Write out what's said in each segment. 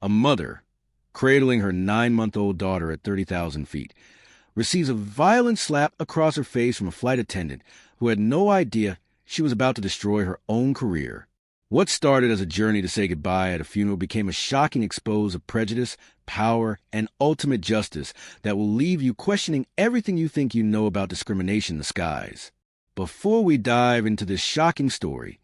A mother, cradling her 9-month-old daughter at 30,000 feet, receives a violent slap across her face from a flight attendant who had no idea she was about to destroy her own career. What started as a journey to say goodbye at a funeral became a shocking expose of prejudice, power, and ultimate justice that will leave you questioning everything you think you know about discrimination in the skies. Before we dive into this shocking story,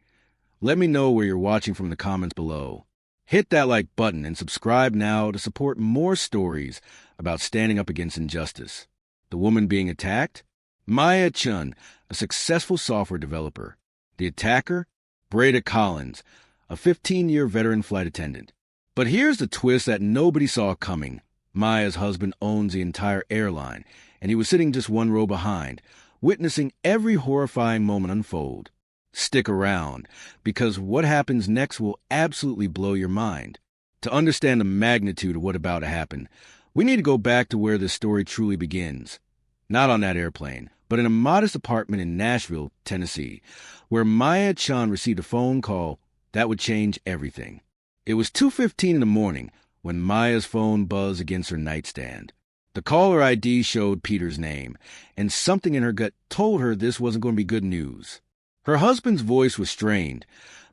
let me know where you're watching from in the comments below. Hit that like button and subscribe now to support more stories about standing up against injustice. The woman being attacked? Maya Chun, a successful software developer. The attacker? Breda Collins, a 15-year veteran flight attendant. But here's the twist that nobody saw coming. Maya's husband owns the entire airline, and he was sitting just one row behind, witnessing every horrifying moment unfold. Stick around, because what happens next will absolutely blow your mind. To understand the magnitude of what's about to happen, we need to go back to where this story truly begins. Not on that airplane, but in a modest apartment in Nashville, Tennessee, where Maya Chun received a phone call that would change everything. It was 2:15 in the morning when Maya's phone buzzed against her nightstand. The caller ID showed Peter's name, and something in her gut told her this wasn't going to be good news. Her husband's voice was strained,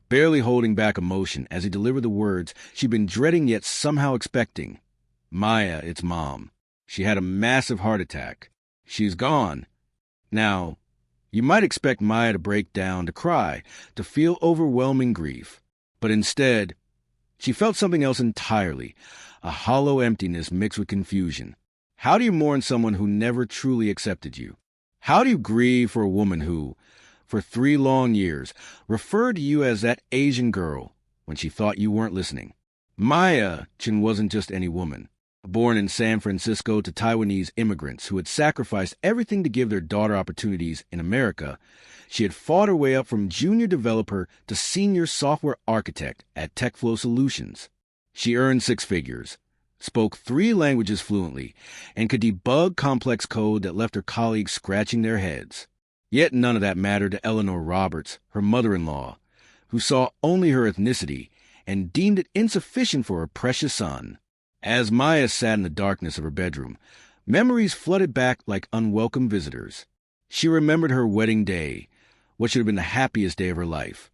barely holding back emotion as he delivered the words she'd been dreading yet somehow expecting. Maya, it's Mom. She had a massive heart attack. She's gone. Now, you might expect Maya to break down, to cry, to feel overwhelming grief. But instead, she felt something else entirely, a hollow emptiness mixed with confusion. How do you mourn someone who never truly accepted you? How do you grieve for a woman who, for 3 long years, referred to you as that Asian girl when she thought you weren't listening? Maya Chun wasn't just any woman. Born in San Francisco to Taiwanese immigrants who had sacrificed everything to give their daughter opportunities in America, she had fought her way up from junior developer to senior software architect at TechFlow Solutions. She earned 6 figures, spoke 3 languages fluently, and could debug complex code that left her colleagues scratching their heads. Yet none of that mattered to Eleanor Roberts, her mother-in-law, who saw only her ethnicity and deemed it insufficient for her precious son. As Maya sat in the darkness of her bedroom, memories flooded back like unwelcome visitors. She remembered her wedding day, what should have been the happiest day of her life.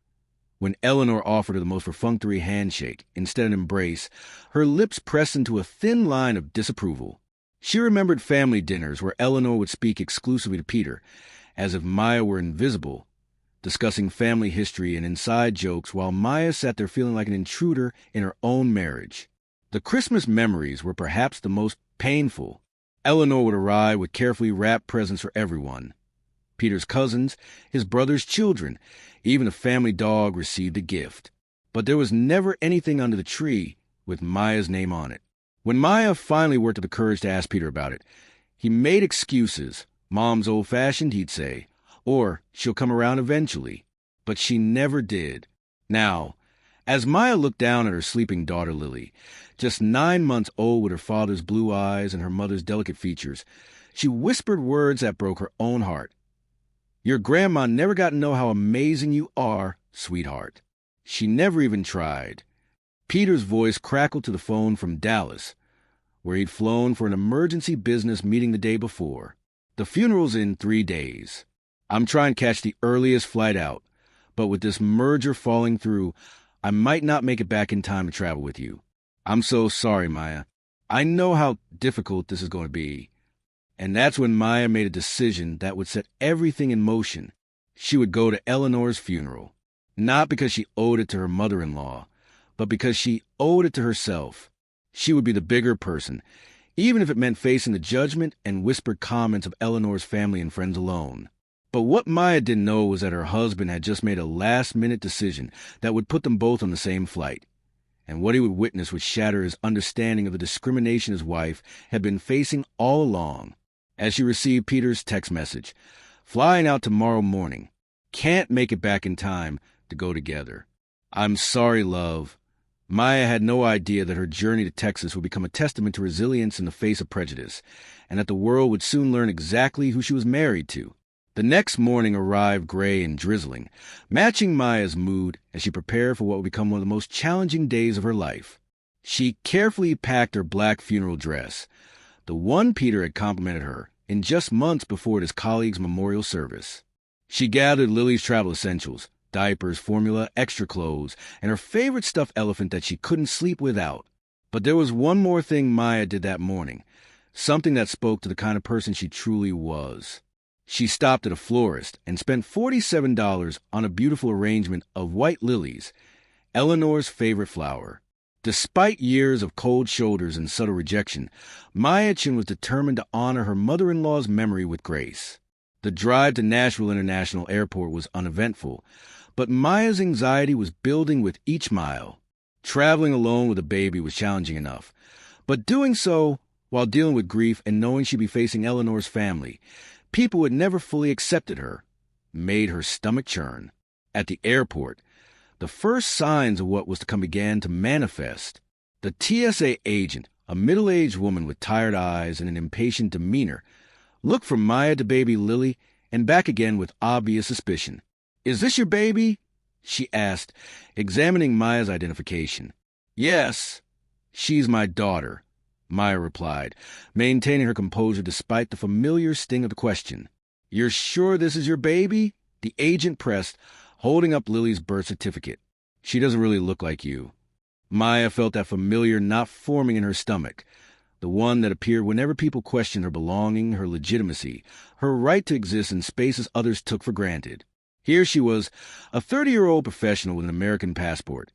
When Eleanor offered her the most perfunctory handshake instead of an embrace, her lips pressed into a thin line of disapproval. She remembered family dinners where Eleanor would speak exclusively to Peter, as if Maya were invisible, discussing family history and inside jokes while Maya sat there feeling like an intruder in her own marriage. The Christmas memories were perhaps the most painful. Eleanor would arrive with carefully wrapped presents for everyone. Peter's cousins, his brother's children, even a family dog received a gift. But there was never anything under the tree with Maya's name on it. When Maya finally worked up the courage to ask Peter about it, he made excuses. Mom's old-fashioned, he'd say, or she'll come around eventually. But she never did. Now, as Maya looked down at her sleeping daughter Lily, just 9 months old with her father's blue eyes and her mother's delicate features, she whispered words that broke her own heart. Your grandma never got to know how amazing you are, sweetheart. She never even tried. Peter's voice crackled to the phone from Dallas, where he'd flown for an emergency business meeting the day before. The funeral's in 3 days. I'm trying to catch the earliest flight out, but with this merger falling through, I might not make it back in time to travel with you. I'm so sorry, Maya. I know how difficult this is going to be. And that's when Maya made a decision that would set everything in motion. She would go to Eleanor's funeral, not because she owed it to her mother-in-law, but because she owed it to herself. She would be the bigger person, even if it meant facing the judgment and whispered comments of Eleanor's family and friends alone. But what Maya didn't know was that her husband had just made a last-minute decision that would put them both on the same flight. And what he would witness would shatter his understanding of the discrimination his wife had been facing all along. As she received Peter's text message, flying out tomorrow morning. Can't make it back in time to go together. I'm sorry, love. Maya had no idea that her journey to Texas would become a testament to resilience in the face of prejudice, and that the world would soon learn exactly who she was married to. The next morning arrived gray and drizzling, matching Maya's mood as she prepared for what would become one of the most challenging days of her life. She carefully packed her black funeral dress, the one Peter had complimented her in just months before his colleague's memorial service. She gathered Lily's travel essentials, diapers, formula, extra clothes, and her favorite stuffed elephant that she couldn't sleep without. But there was one more thing Maya did that morning, something that spoke to the kind of person she truly was. She stopped at a florist and spent $47 on a beautiful arrangement of white lilies, Eleanor's favorite flower. Despite years of cold shoulders and subtle rejection, Maya Chin was determined to honor her mother-in-law's memory with grace. The drive to Nashville International Airport was uneventful, but Maya's anxiety was building with each mile. Traveling alone with a baby was challenging enough, but doing so while dealing with grief and knowing she'd be facing Eleanor's family, people who had never fully accepted her, made her stomach churn. At the airport, the first signs of what was to come began to manifest. The TSA agent, a middle-aged woman with tired eyes and an impatient demeanor, looked from Maya to baby Lily and back again with obvious suspicion. "Is this your baby?" she asked, examining Maya's identification. "Yes, she's my daughter," Maya replied, maintaining her composure despite the familiar sting of the question. "You're sure this is your baby?" the agent pressed, holding up Lily's birth certificate. "She doesn't really look like you." Maya felt that familiar knot forming in her stomach, the one that appeared whenever people questioned her belonging, her legitimacy, her right to exist in spaces others took for granted. Here she was, a 30-year-old professional with an American passport,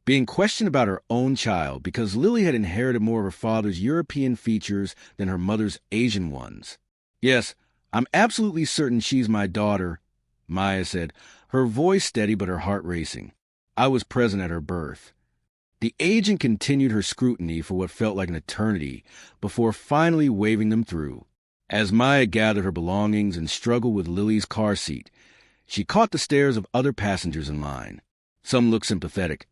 being questioned about her own child because Lily had inherited more of her father's European features than her mother's Asian ones. "Yes, I'm absolutely certain she's my daughter," Maya said, her voice steady but her heart racing. "I was present at her birth." The agent continued her scrutiny for what felt like an eternity before finally waving them through. As Maya gathered her belongings and struggled with Lily's car seat, she caught the stares of other passengers in line. Some looked sympathetic,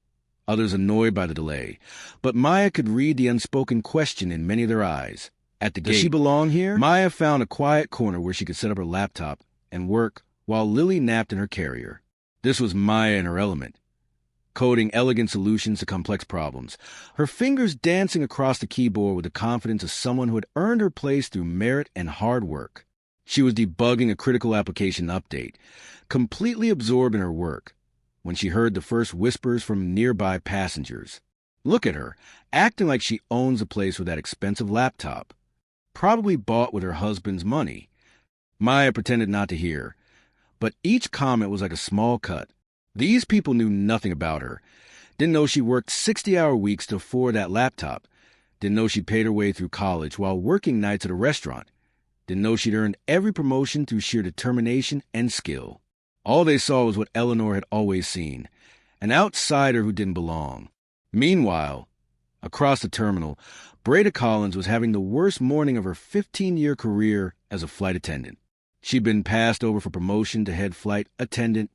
others annoyed by the delay, but Maya could read the unspoken question in many of their eyes. At the gate, "Does she belong here?" Maya found a quiet corner where she could set up her laptop and work while Lily napped in her carrier. This was Maya in her element, coding elegant solutions to complex problems, her fingers dancing across the keyboard with the confidence of someone who had earned her place through merit and hard work. She was debugging a critical application update, completely absorbed in her work, when she heard the first whispers from nearby passengers. Look at her, acting like she owns the place with that expensive laptop, probably bought with her husband's money. Maya pretended not to hear, but each comment was like a small cut. These people knew nothing about her, didn't know she worked 60-hour weeks to afford that laptop, didn't know she paid her way through college while working nights at a restaurant, didn't know she'd earned every promotion through sheer determination and skill. All they saw was what Eleanor had always seen, an outsider who didn't belong. Meanwhile, across the terminal, Breda Collins was having the worst morning of her 15-year career as a flight attendant. She'd been passed over for promotion to head flight attendant.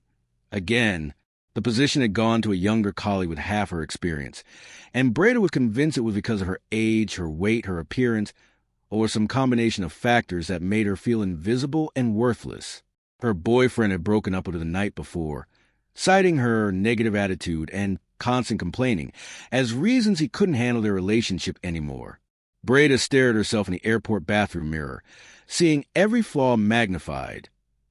Again, the position had gone to a younger colleague with half her experience, and Breda was convinced it was because of her age, her weight, her appearance, or some combination of factors that made her feel invisible and worthless. Her boyfriend had broken up with her the night before, citing her negative attitude and constant complaining as reasons he couldn't handle their relationship anymore. Breda stared at herself in the airport bathroom mirror, seeing every flaw magnified,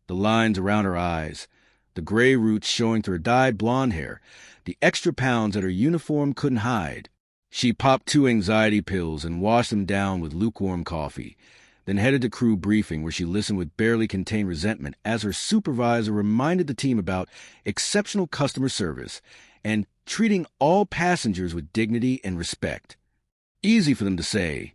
the lines around her eyes, the gray roots showing through her dyed blonde hair, the extra pounds that her uniform couldn't hide. She popped 2 anxiety pills and washed them down with lukewarm coffee, then headed to crew briefing where she listened with barely contained resentment as her supervisor reminded the team about exceptional customer service and treating all passengers with dignity and respect. Easy for them to say,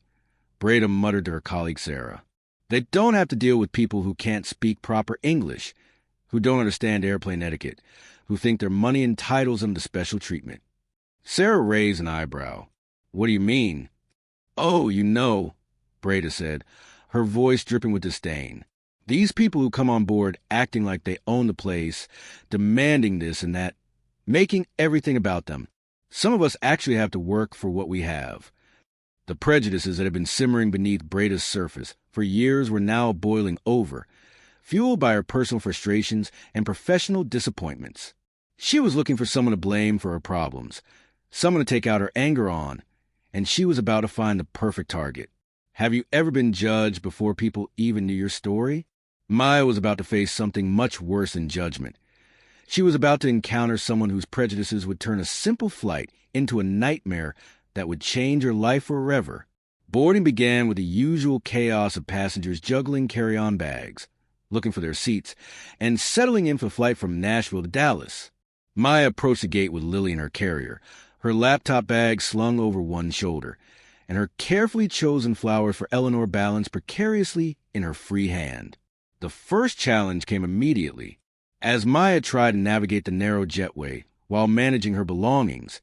Breda muttered to her colleague Sarah. They don't have to deal with people who can't speak proper English, who don't understand airplane etiquette, who think their money entitles them to special treatment. Sarah raised an eyebrow. "What do you mean?" "Oh, you know," Breda said, her voice dripping with disdain. "These people who come on board acting like they own the place, demanding this and that, making everything about them. Some of us actually have to work for what we have." The prejudices that had been simmering beneath Breda's surface for years were now boiling over, fueled by her personal frustrations and professional disappointments. She was looking for someone to blame for her problems, someone to take out her anger on, and she was about to find the perfect target. Have you ever been judged before people even knew your story? Maya was about to face something much worse than judgment. She was about to encounter someone whose prejudices would turn a simple flight into a nightmare that would change her life forever. Boarding began with the usual chaos of passengers juggling carry-on bags, looking for their seats, and settling in for the flight from Nashville to Dallas. Maya approached the gate with Lily in her carrier, her laptop bag slung over one shoulder, and her carefully chosen flowers for Eleanor balanced precariously in her free hand. The first challenge came immediately. As Maya tried to navigate the narrow jetway while managing her belongings,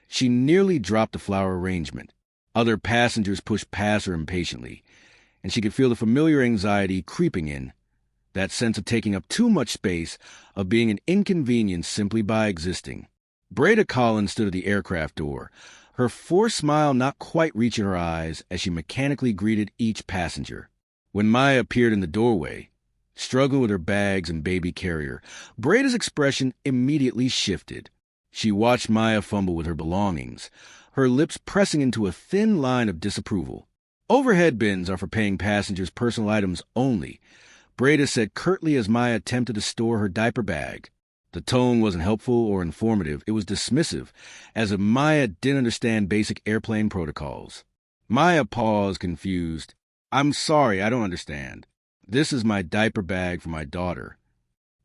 she nearly dropped the flower arrangement. Other passengers pushed past her impatiently, and she could feel the familiar anxiety creeping in, that sense of taking up too much space, of being an inconvenience simply by existing. Breda Collins stood at the aircraft door, her forced smile not quite reaching her eyes as she mechanically greeted each passenger. When Maya appeared in the doorway, struggling with her bags and baby carrier, Breda's expression immediately shifted. She watched Maya fumble with her belongings, her lips pressing into a thin line of disapproval. "Overhead bins are for paying passengers' personal items only," Breda said curtly as Maya attempted to store her diaper bag. The tone wasn't helpful or informative, it was dismissive, as if Maya didn't understand basic airplane protocols. Maya paused, confused. "I'm sorry, I don't understand. This is my diaper bag for my daughter."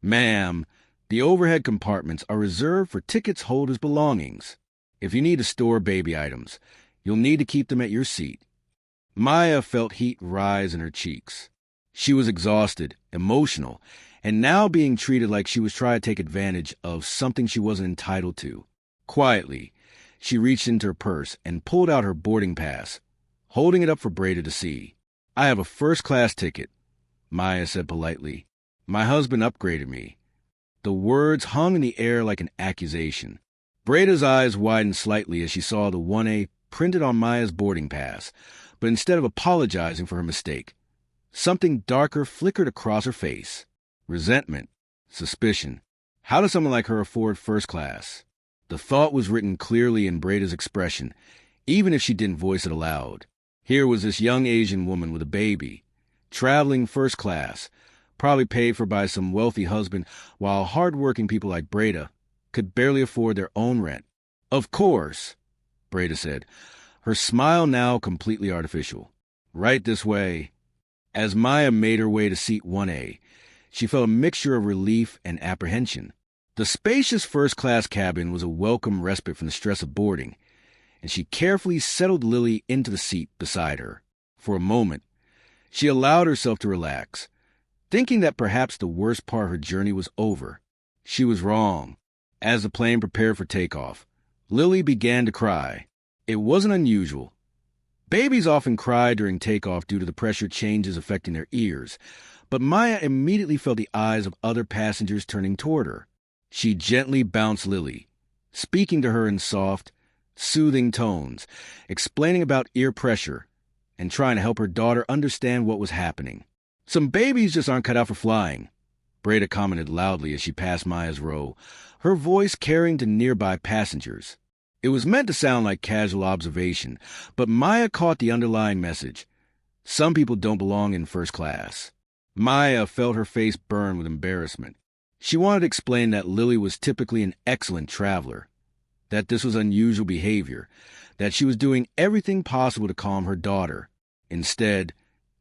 "Ma'am, the overhead compartments are reserved for tickets holders' belongings. If you need to store baby items, you'll need to keep them at your seat." Maya felt heat rise in her cheeks. She was exhausted, emotional, and now being treated like she was trying to take advantage of something she wasn't entitled to. Quietly, she reached into her purse and pulled out her boarding pass, holding it up for Breda to see. "I have a first-class ticket," Maya said politely. "My husband upgraded me." The words hung in the air like an accusation. Breda's eyes widened slightly as she saw the 1A printed on Maya's boarding pass, but instead of apologizing for her mistake, something darker flickered across her face. Resentment, suspicion. How does someone like her afford first class? The thought was written clearly in Breda's expression, even if she didn't voice it aloud. Here was this young Asian woman with a baby, traveling first class, probably paid for by some wealthy husband, while hard-working people like Breda could barely afford their own rent. "Of course," Breda said, her smile now completely artificial. "Right this way." As Maya made her way to seat 1A, she felt a mixture of relief and apprehension. The spacious first-class cabin was a welcome respite from the stress of boarding, and she carefully settled Lily into the seat beside her. For a moment, she allowed herself to relax, thinking that perhaps the worst part of her journey was over. She was wrong. As the plane prepared for takeoff, Lily began to cry. It wasn't unusual. Babies often cry during takeoff due to the pressure changes affecting their ears, but Maya immediately felt the eyes of other passengers turning toward her. She gently bounced Lily, speaking to her in soft, soothing tones, explaining about ear pressure, and trying to help her daughter understand what was happening. "Some babies just aren't cut out for flying," Breda commented loudly as she passed Maya's row, her voice carrying to nearby passengers. It was meant to sound like casual observation, but Maya caught the underlying message. Some people don't belong in first class. Maya felt her face burn with embarrassment. She wanted to explain that Lily was typically an excellent traveler, that this was unusual behavior, that she was doing everything possible to calm her daughter. Instead,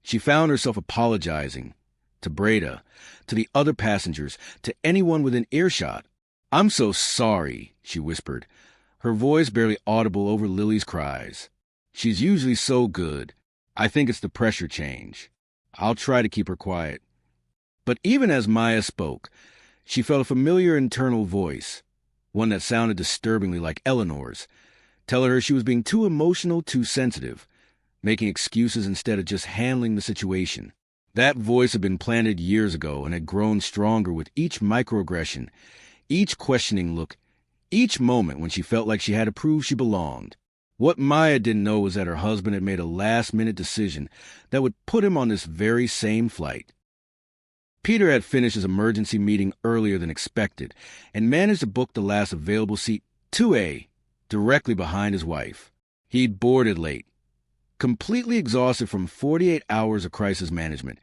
she found herself apologizing to Breda, to the other passengers, to anyone within earshot. "I'm so sorry," she whispered, her voice barely audible over Lily's cries. "She's usually so good. I think it's the pressure change. I'll try to keep her quiet." But even as Maya spoke, she felt a familiar internal voice, one that sounded disturbingly like Eleanor's, telling her she was being too emotional, too sensitive, making excuses instead of just handling the situation. That voice had been planted years ago and had grown stronger with each microaggression, each questioning look, each moment when she felt like she had to prove she belonged. What Maya didn't know was that her husband had made a last-minute decision that would put him on this very same flight. Peter had finished his emergency meeting earlier than expected and managed to book the last available seat, 2A, directly behind his wife. He'd boarded late, completely exhausted from 48 hours of crisis management,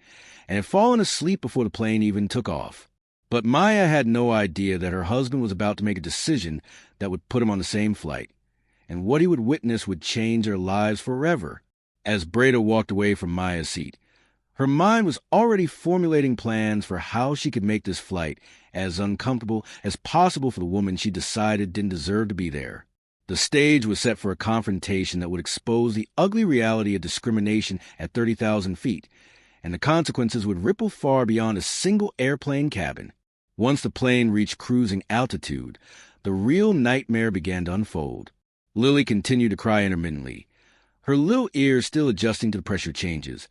and had fallen asleep before the plane even took off. But Maya had no idea that her husband was about to make a decision that would put him on the same flight, and what he would witness would change their lives forever. As Breda walked away from Maya's seat, her mind was already formulating plans for how she could make this flight as uncomfortable as possible for the woman she decided didn't deserve to be there. The stage was set for a confrontation that would expose the ugly reality of discrimination at 30,000 feet, and the consequences would ripple far beyond a single airplane cabin. Once the plane reached cruising altitude, the real nightmare began to unfold. Lily continued to cry intermittently, her little ears still adjusting to the pressure changes,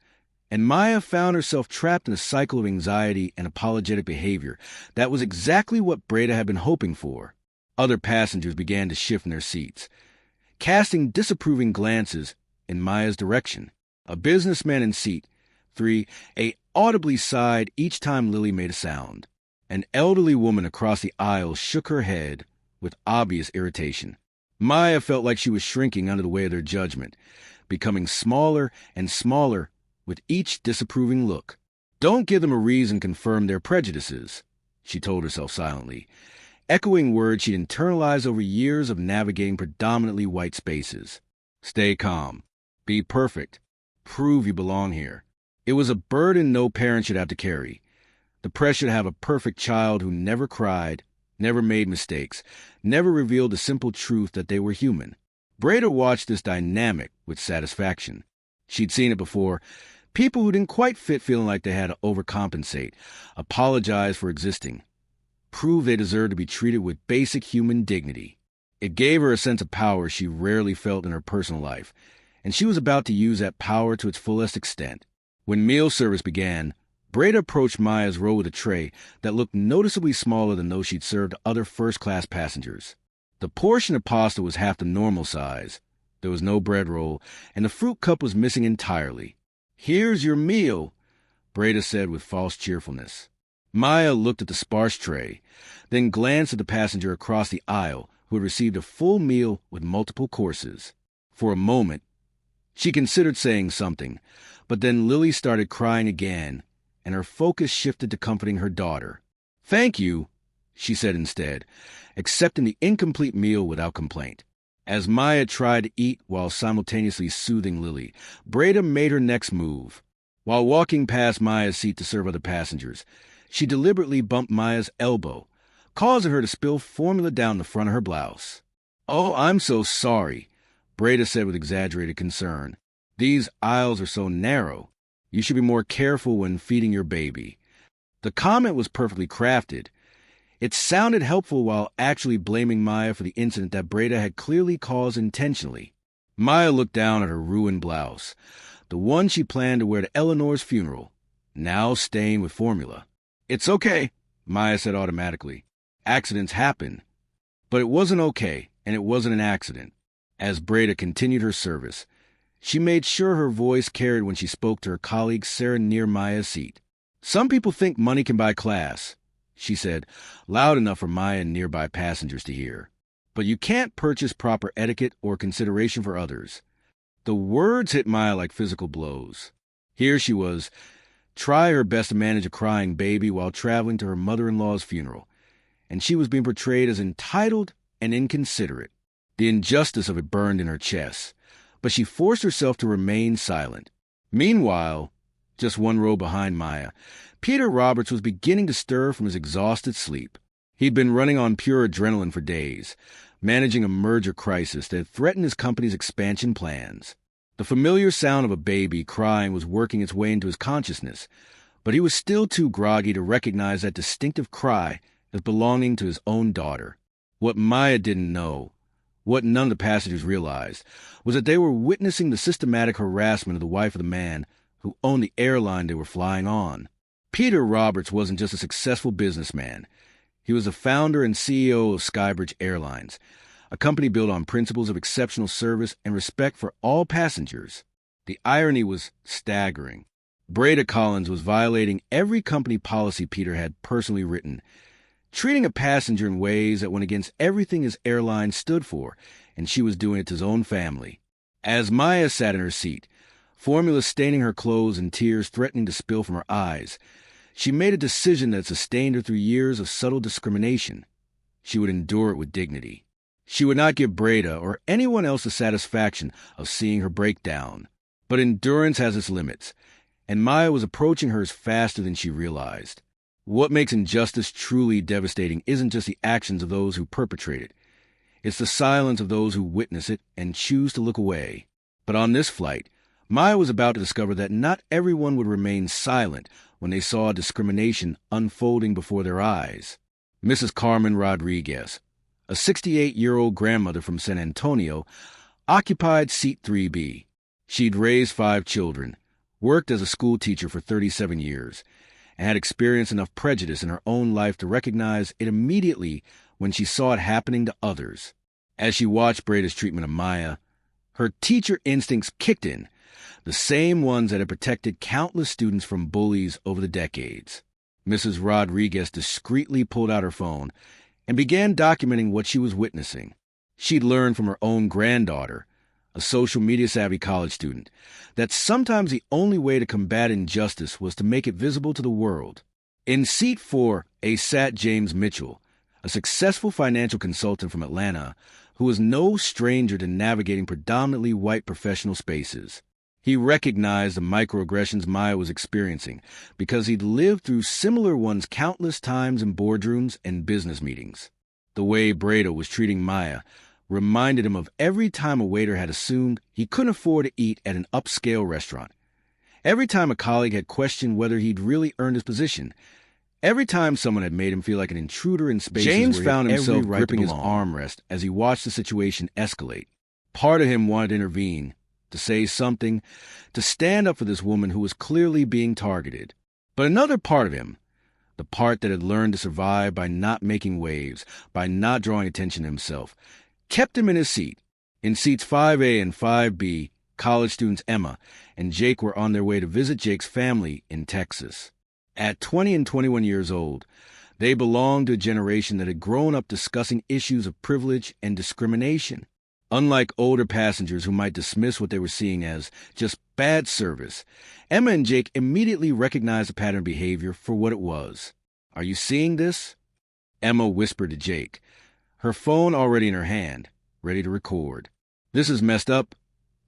and Maya found herself trapped in a cycle of anxiety and apologetic behavior that was exactly what Breda had been hoping for. Other passengers began to shift in their seats, casting disapproving glances in Maya's direction. A businessman in seat 3A audibly sighed each time Lily made a sound. An elderly woman across the aisle shook her head with obvious irritation. Maya felt like she was shrinking under the weight of their judgment, becoming smaller and smaller with each disapproving look. Don't give them a reason to confirm their prejudices, she told herself silently, echoing words she'd internalized over years of navigating predominantly white spaces. Stay calm. Be perfect. Prove you belong here. It was a burden no parent should have to carry. The pressure to have a perfect child who never cried, never made mistakes, never revealed the simple truth that they were human. Breda watched this dynamic with satisfaction. She'd seen it before. People who didn't quite fit feeling like they had to overcompensate, apologize for existing, prove they deserved to be treated with basic human dignity. It gave her a sense of power she rarely felt in her personal life, and she was about to use that power to its fullest extent. When meal service began, Breda approached Maya's row with a tray that looked noticeably smaller than those she'd served to other first-class passengers. The portion of pasta was half the normal size. There was no bread roll, and the fruit cup was missing entirely. "Here's your meal," Breda said with false cheerfulness. Maya looked at the sparse tray, then glanced at the passenger across the aisle who had received a full meal with multiple courses. For a moment, she considered saying something, but then Lily started crying again, and her focus shifted to comforting her daughter. "Thank you," she said instead, accepting the incomplete meal without complaint. As Maya tried to eat while simultaneously soothing Lily, Breda made her next move. While walking past Maya's seat to serve other passengers, she deliberately bumped Maya's elbow, causing her to spill formula down the front of her blouse. "Oh, I'm so sorry," Breda said with exaggerated concern. "These aisles are so narrow. You should be more careful when feeding your baby." The comment was perfectly crafted. It sounded helpful while actually blaming Maya for the incident that Breda had clearly caused intentionally. Maya looked down at her ruined blouse, the one she planned to wear to Eleanor's funeral, now stained with formula. "It's okay," Maya said automatically. "Accidents happen." But it wasn't okay, and it wasn't an accident. As Breda continued her service, she made sure her voice carried when she spoke to her colleague Sarah near Maya's seat. "Some people think money can buy class," she said, loud enough for Maya and nearby passengers to hear. "But you can't purchase proper etiquette or consideration for others." The words hit Maya like physical blows. Here she was, trying her best to manage a crying baby while traveling to her mother-in-law's funeral, and she was being portrayed as entitled and inconsiderate. The injustice of it burned in her chest, but she forced herself to remain silent. Meanwhile, just one row behind Maya, Peter Roberts was beginning to stir from his exhausted sleep. He'd been running on pure adrenaline for days, managing a merger crisis that had threatened his company's expansion plans. The familiar sound of a baby crying was working its way into his consciousness, but he was still too groggy to recognize that distinctive cry as belonging to his own daughter. What Maya didn't know, what none of the passengers realized, was that they were witnessing the systematic harassment of the wife of the man who owned the airline they were flying on. Peter Roberts wasn't just a successful businessman. He was the founder and CEO of Skybridge Airlines, a company built on principles of exceptional service and respect for all passengers. The irony was staggering. Breda Collins was violating every company policy Peter had personally written, treating a passenger in ways that went against everything his airline stood for, and she was doing it to his own family. As Maya sat in her seat, formula staining her clothes and tears threatening to spill from her eyes, she made a decision that sustained her through years of subtle discrimination. She would endure it with dignity. She would not give Breda or anyone else the satisfaction of seeing her break down. But endurance has its limits, and Maya was approaching hers faster than she realized. What makes injustice truly devastating isn't just the actions of those who perpetrate it. It's the silence of those who witness it and choose to look away. But on this flight, Maya was about to discover that not everyone would remain silent when they saw discrimination unfolding before their eyes. Mrs. Carmen Rodriguez, a 68-year-old grandmother from San Antonio, occupied seat 3B. She'd raised 5 children, worked as a school teacher for 37 years, and had experienced enough prejudice in her own life to recognize it immediately when she saw it happening to others. As she watched Breda's treatment of Maya, her teacher instincts kicked in, the same ones that had protected countless students from bullies over the decades. Mrs. Rodriguez discreetly pulled out her phone and began documenting what she was witnessing. She'd learned from her own granddaughter, a social media-savvy college student, that sometimes the only way to combat injustice was to make it visible to the world. In seat 4A sat James Mitchell, a successful financial consultant from Atlanta who was no stranger to navigating predominantly white professional spaces. He recognized the microaggressions Maya was experiencing because he'd lived through similar ones countless times in boardrooms and business meetings. The way Breda was treating Maya reminded him of every time a waiter had assumed he couldn't afford to eat at an upscale restaurant, every time a colleague had questioned whether he'd really earned his position, every time someone had made him feel like an intruder in spaces James where found he had himself every right gripping to his armrest as he watched the situation escalate. Part of him wanted to intervene, to say something, to stand up for this woman who was clearly being targeted. But another part of him, the part that had learned to survive by not making waves, by not drawing attention to himself, kept him in his seat. In seats 5A and 5B, college students Emma and Jake were on their way to visit Jake's family in Texas. At 20 and 21 years old, they belonged to a generation that had grown up discussing issues of privilege and discrimination. Unlike older passengers who might dismiss what they were seeing as just bad service, Emma and Jake immediately recognized the pattern of behavior for what it was. "Are you seeing this?" Emma whispered to Jake, her phone already in her hand, ready to record. "This is messed up,"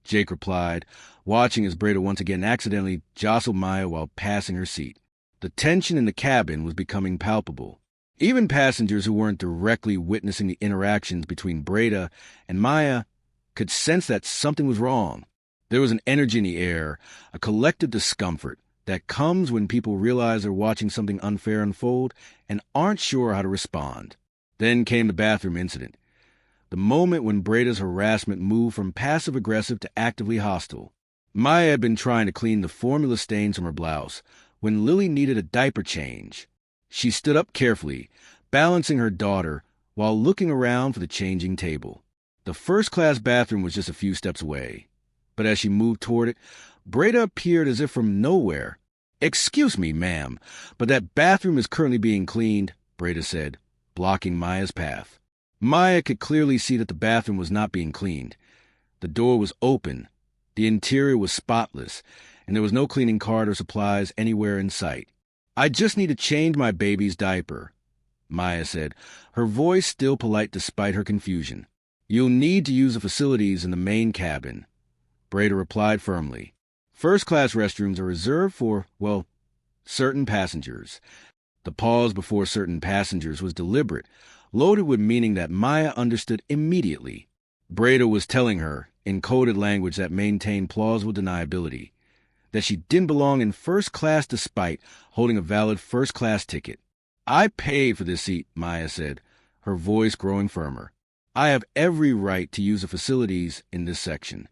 Jake replied, watching as Breda once again accidentally jostled Maya while passing her seat. The tension in the cabin was becoming palpable. Even passengers who weren't directly witnessing the interactions between Breda and Maya could sense that something was wrong. There was an energy in the air, a collective discomfort that comes when people realize they're watching something unfair unfold and aren't sure how to respond. Then came the bathroom incident, the moment when Breda's harassment moved from passive-aggressive to actively hostile. Maya had been trying to clean the formula stains from her blouse when Lily needed a diaper change. She stood up carefully, balancing her daughter while looking around for the changing table. The first-class bathroom was just a few steps away, but as she moved toward it, Breda appeared as if from nowhere. "Excuse me, ma'am, but that bathroom is currently being cleaned," Breda said, blocking Maya's path. Maya could clearly see that the bathroom was not being cleaned. The door was open, the interior was spotless, and there was no cleaning card or supplies anywhere in sight. "I just need to change my baby's diaper," Maya said, her voice still polite despite her confusion. "You'll need to use the facilities in the main cabin," Breda replied firmly. First-class restrooms are reserved for, well, certain passengers. The pause before certain passengers was deliberate, loaded with meaning that Maya understood immediately. Breda was telling her, in coded language that maintained plausible deniability, that she didn't belong in first class despite holding a valid first-class ticket. "I paid for this seat," Maya said, her voice growing firmer. "I have every right to use the facilities in this section."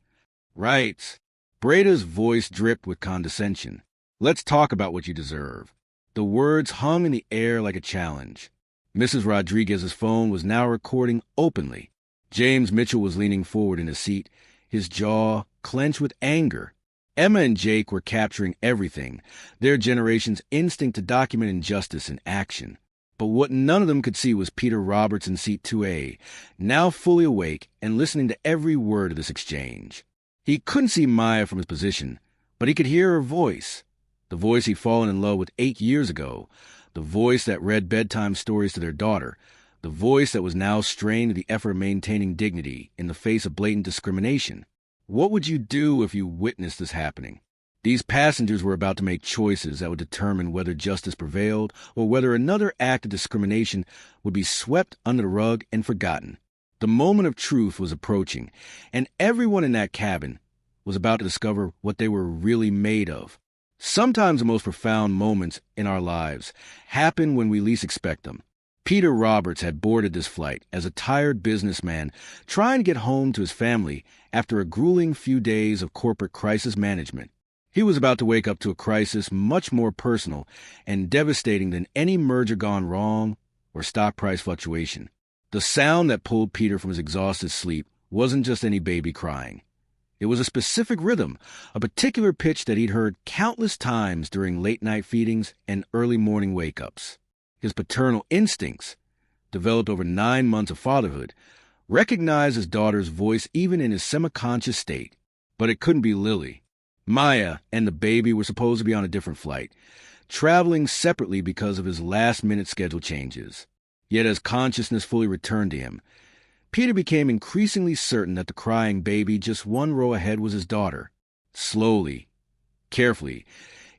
"Right." Breda's voice dripped with condescension. "Let's talk about what you deserve." The words hung in the air like a challenge. Mrs. Rodriguez's phone was now recording openly. James Mitchell was leaning forward in his seat, his jaw clenched with anger. Emma and Jake were capturing everything, their generation's instinct to document injustice in action. But what none of them could see was Peter Roberts in seat 2A, now fully awake and listening to every word of this exchange. He couldn't see Maya from his position, but he could hear her voice, the voice he'd fallen in love with 8 years ago, the voice that read bedtime stories to their daughter, the voice that was now strained to the effort of maintaining dignity in the face of blatant discrimination. What would you do if you witnessed this happening? These passengers were about to make choices that would determine whether justice prevailed or whether another act of discrimination would be swept under the rug and forgotten. The moment of truth was approaching, and everyone in that cabin was about to discover what they were really made of. Sometimes the most profound moments in our lives happen when we least expect them. Peter Roberts had boarded this flight as a tired businessman trying to get home to his family after a grueling few days of corporate crisis management. He was about to wake up to a crisis much more personal and devastating than any merger gone wrong or stock price fluctuation. The sound that pulled Peter from his exhausted sleep wasn't just any baby crying. It was a specific rhythm, a particular pitch that he'd heard countless times during late-night feedings and early morning wake-ups. His paternal instincts, developed over 9 months of fatherhood, recognized his daughter's voice even in his semi-conscious state. But it couldn't be Lily. Maya and the baby were supposed to be on a different flight, traveling separately because of his last-minute schedule changes. Yet as consciousness fully returned to him, Peter became increasingly certain that the crying baby just one row ahead was his daughter. Slowly, carefully,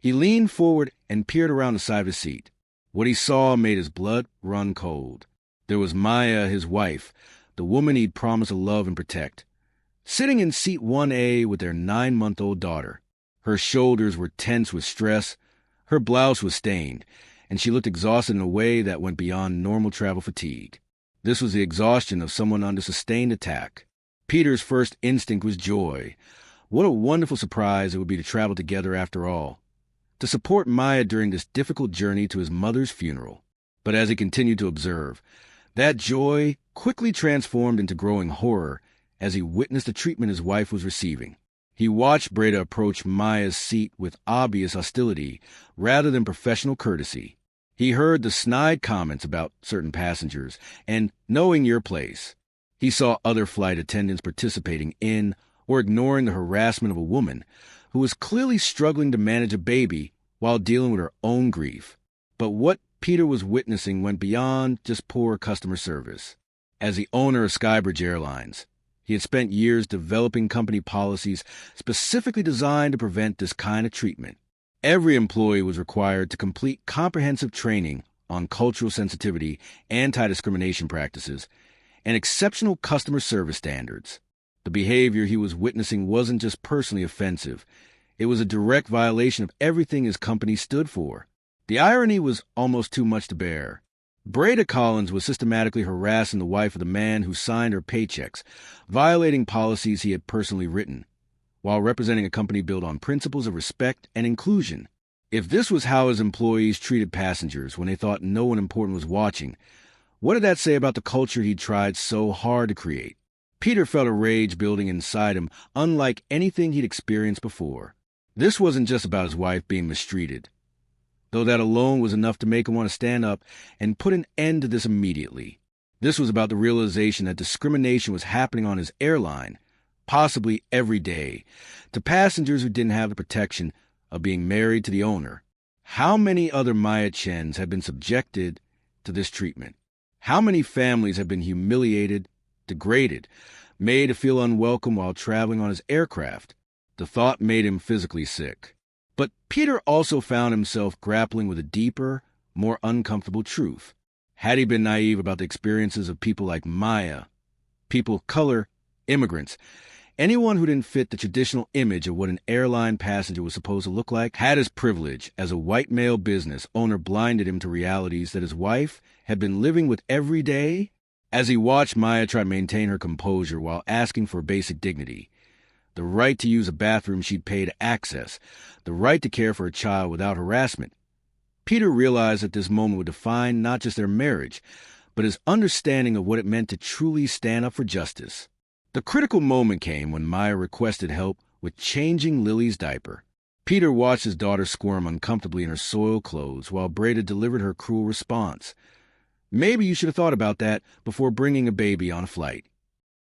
he leaned forward and peered around the side of his seat. What he saw made his blood run cold. There was Maya, his wife, the woman he'd promised to love and protect, sitting in seat 1A with their 9-month-old daughter. Her shoulders were tense with stress, her blouse was stained, and she looked exhausted in a way that went beyond normal travel fatigue. This was the exhaustion of someone under sustained attack. Peter's first instinct was joy. What a wonderful surprise it would be to travel together after all, to support Maya during this difficult journey to his mother's funeral. But as he continued to observe, that joy quickly transformed into growing horror as he witnessed the treatment his wife was receiving. He watched Breda approach Maya's seat with obvious hostility rather than professional courtesy. He heard the snide comments about certain passengers and knowing your place. He saw other flight attendants participating in or ignoring the harassment of a woman who was clearly struggling to manage a baby while dealing with her own grief. But what Peter was witnessing went beyond just poor customer service. As the owner of Skybridge Airlines, he had spent years developing company policies specifically designed to prevent this kind of treatment. Every employee was required to complete comprehensive training on cultural sensitivity, anti-discrimination practices, and exceptional customer service standards. The behavior he was witnessing wasn't just personally offensive. It was a direct violation of everything his company stood for. The irony was almost too much to bear. Breda Collins was systematically harassing the wife of the man who signed her paychecks, violating policies he had personally written, while representing a company built on principles of respect and inclusion. If this was how his employees treated passengers when they thought no one important was watching, what did that say about the culture he'd tried so hard to create? Peter felt a rage building inside him, unlike anything he'd experienced before. This wasn't just about his wife being mistreated, though that alone was enough to make him want to stand up and put an end to this immediately. This was about the realization that discrimination was happening on his airline, possibly every day, to passengers who didn't have the protection of being married to the owner. How many other Maya Chens have been subjected to this treatment? How many families have been humiliated, degraded, made to feel unwelcome while traveling on his aircraft? The thought made him physically sick. But Peter also found himself grappling with a deeper, more uncomfortable truth. Had he been naive about the experiences of people like Maya, people of color, immigrants, anyone who didn't fit the traditional image of what an airline passenger was supposed to look like? Had his privilege as a white male business owner blinded him to realities that his wife had been living with every day? As he watched Maya try to maintain her composure while asking for basic dignity, the right to use a bathroom she'd paid to access, the right to care for a child without harassment, Peter realized that this moment would define not just their marriage, but his understanding of what it meant to truly stand up for justice. The critical moment came when Maya requested help with changing Lily's diaper. Peter watched his daughter squirm uncomfortably in her soiled clothes while Breda delivered her cruel response. "Maybe you should have thought about that before bringing a baby on a flight."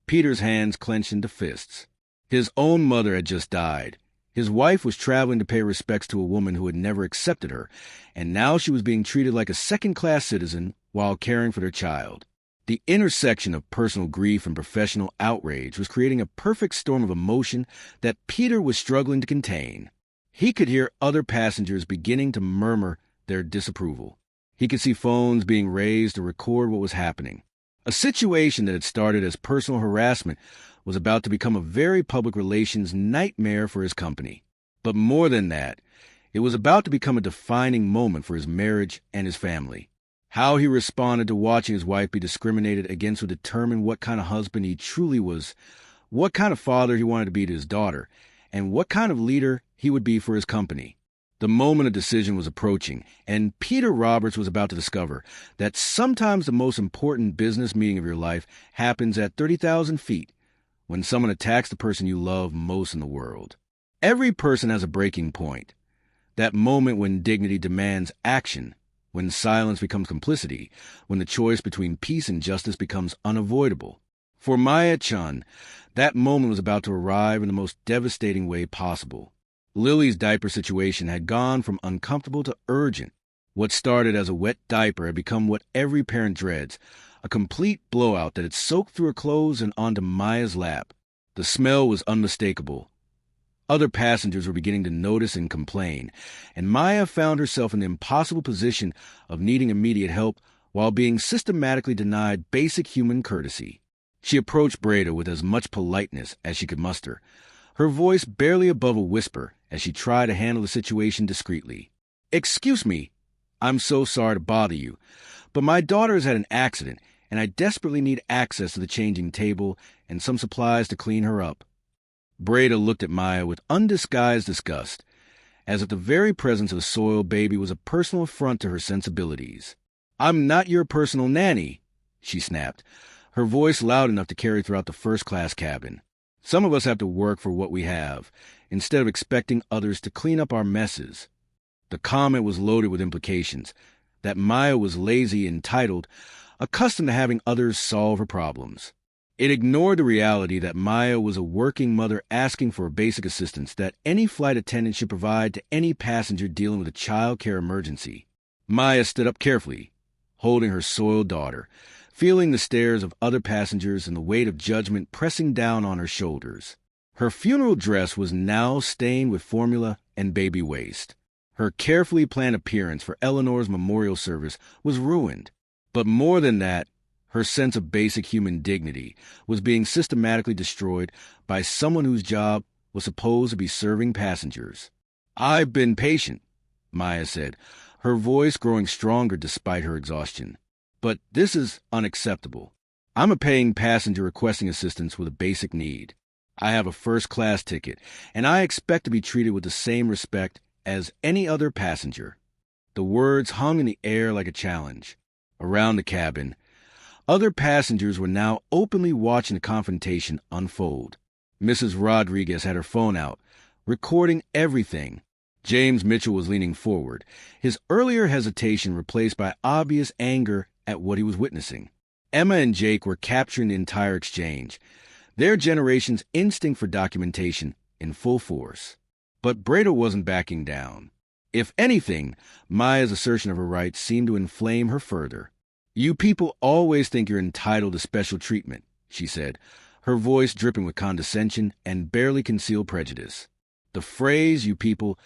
Peter's hands clenched into fists. His own mother had just died. His wife was traveling to pay respects to a woman who had never accepted her, and now she was being treated like a second-class citizen while caring for their child. The intersection of personal grief and professional outrage was creating a perfect storm of emotion that Peter was struggling to contain. He could hear other passengers beginning to murmur their disapproval. He could see phones being raised to record what was happening. A situation that had started as personal harassment was about to become a very public relations nightmare for his company. But more than that, it was about to become a defining moment for his marriage and his family. How he responded to watching his wife be discriminated against would determine what kind of husband he truly was, what kind of father he wanted to be to his daughter, and what kind of leader he would be for his company. The moment of decision was approaching, and Peter Roberts was about to discover that sometimes the most important business meeting of your life happens at 30,000 feet, when someone attacks the person you love most in the world. Every person has a breaking point. That moment when dignity demands action, when silence becomes complicity, when the choice between peace and justice becomes unavoidable. For Maya Chun, that moment was about to arrive in the most devastating way possible. Lily's diaper situation had gone from uncomfortable to urgent. What started as a wet diaper had become what every parent dreads, a complete blowout that had soaked through her clothes and onto Maya's lap. The smell was unmistakable. Other passengers were beginning to notice and complain, and Maya found herself in the impossible position of needing immediate help while being systematically denied basic human courtesy. She approached Breda with as much politeness as she could muster, her voice barely above a whisper as she tried to handle the situation discreetly. "Excuse me, I'm so sorry to bother you, but my daughter has had an accident, and I desperately need access to the changing table and some supplies to clean her up." Breda looked at Maya with undisguised disgust, as if the very presence of a soiled baby was a personal affront to her sensibilities. "I'm not your personal nanny," she snapped, her voice loud enough to carry throughout the first-class cabin. "Some of us have to work for what we have, instead of expecting others to clean up our messes." The comment was loaded with implications, that Maya was lazy, entitled, accustomed to having others solve her problems. It ignored the reality that Maya was a working mother asking for basic assistance that any flight attendant should provide to any passenger dealing with a child care emergency. Maya stood up carefully, holding her soiled daughter, feeling the stares of other passengers and the weight of judgment pressing down on her shoulders. Her funeral dress was now stained with formula and baby waste. Her carefully planned appearance for Eleanor's memorial service was ruined. But more than that, her sense of basic human dignity was being systematically destroyed by someone whose job was supposed to be serving passengers. "I've been patient," Maya said, her voice growing stronger despite her exhaustion. "But this is unacceptable. I'm a paying passenger requesting assistance with a basic need. I have a first-class ticket, and I expect to be treated with the same respect as any other passenger." The words hung in the air like a challenge. Around the cabin, other passengers were now openly watching the confrontation unfold. Mrs. Rodriguez had her phone out, recording everything. James Mitchell was leaning forward, his earlier hesitation replaced by obvious anger at what he was witnessing. Emma and Jake were capturing the entire exchange, their generation's instinct for documentation in full force. But Breda wasn't backing down. If anything, Maya's assertion of her rights seemed to inflame her further. "You people always think you're entitled to special treatment," she said, her voice dripping with condescension and barely concealed prejudice. The phrase, "you people,"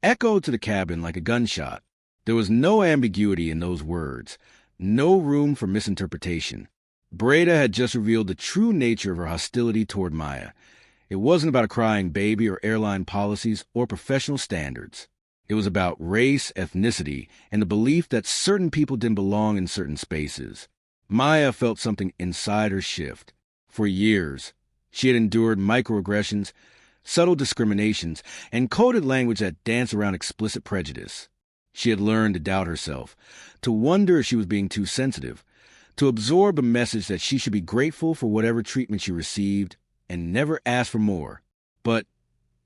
echoed to the cabin like a gunshot. There was no ambiguity in those words, no room for misinterpretation. Breda had just revealed the true nature of her hostility toward Maya. It wasn't about a crying baby or airline policies or professional standards. It was about race, ethnicity, and the belief that certain people didn't belong in certain spaces. Maya felt something inside her shift. For years, she had endured microaggressions, subtle discriminations, and coded language that danced around explicit prejudice. She had learned to doubt herself, to wonder if she was being too sensitive, to absorb a message that she should be grateful for whatever treatment she received and never ask for more. But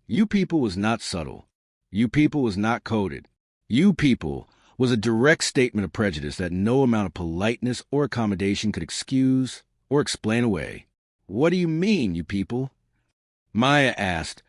"you people" was not subtle. "You people" was not coded. "You people" was a direct statement of prejudice that no amount of politeness or accommodation could excuse or explain away. "What do you mean, you people?" Maya asked,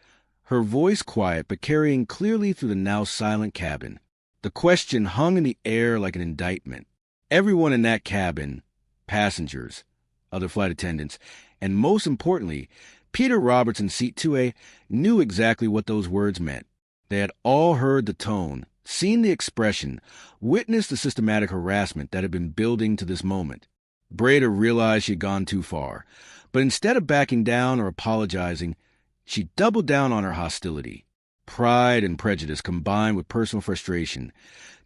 her voice quiet but carrying clearly through the now silent cabin. The question hung in the air like an indictment. Everyone in that cabin, passengers, other flight attendants, and most importantly, Peter Roberts in seat 2A, knew exactly what those words meant. They had all heard the tone, seen the expression, witnessed the systematic harassment that had been building to this moment. Breda realized she had gone too far, but instead of backing down or apologizing, she doubled down on her hostility. Pride and prejudice combined with personal frustration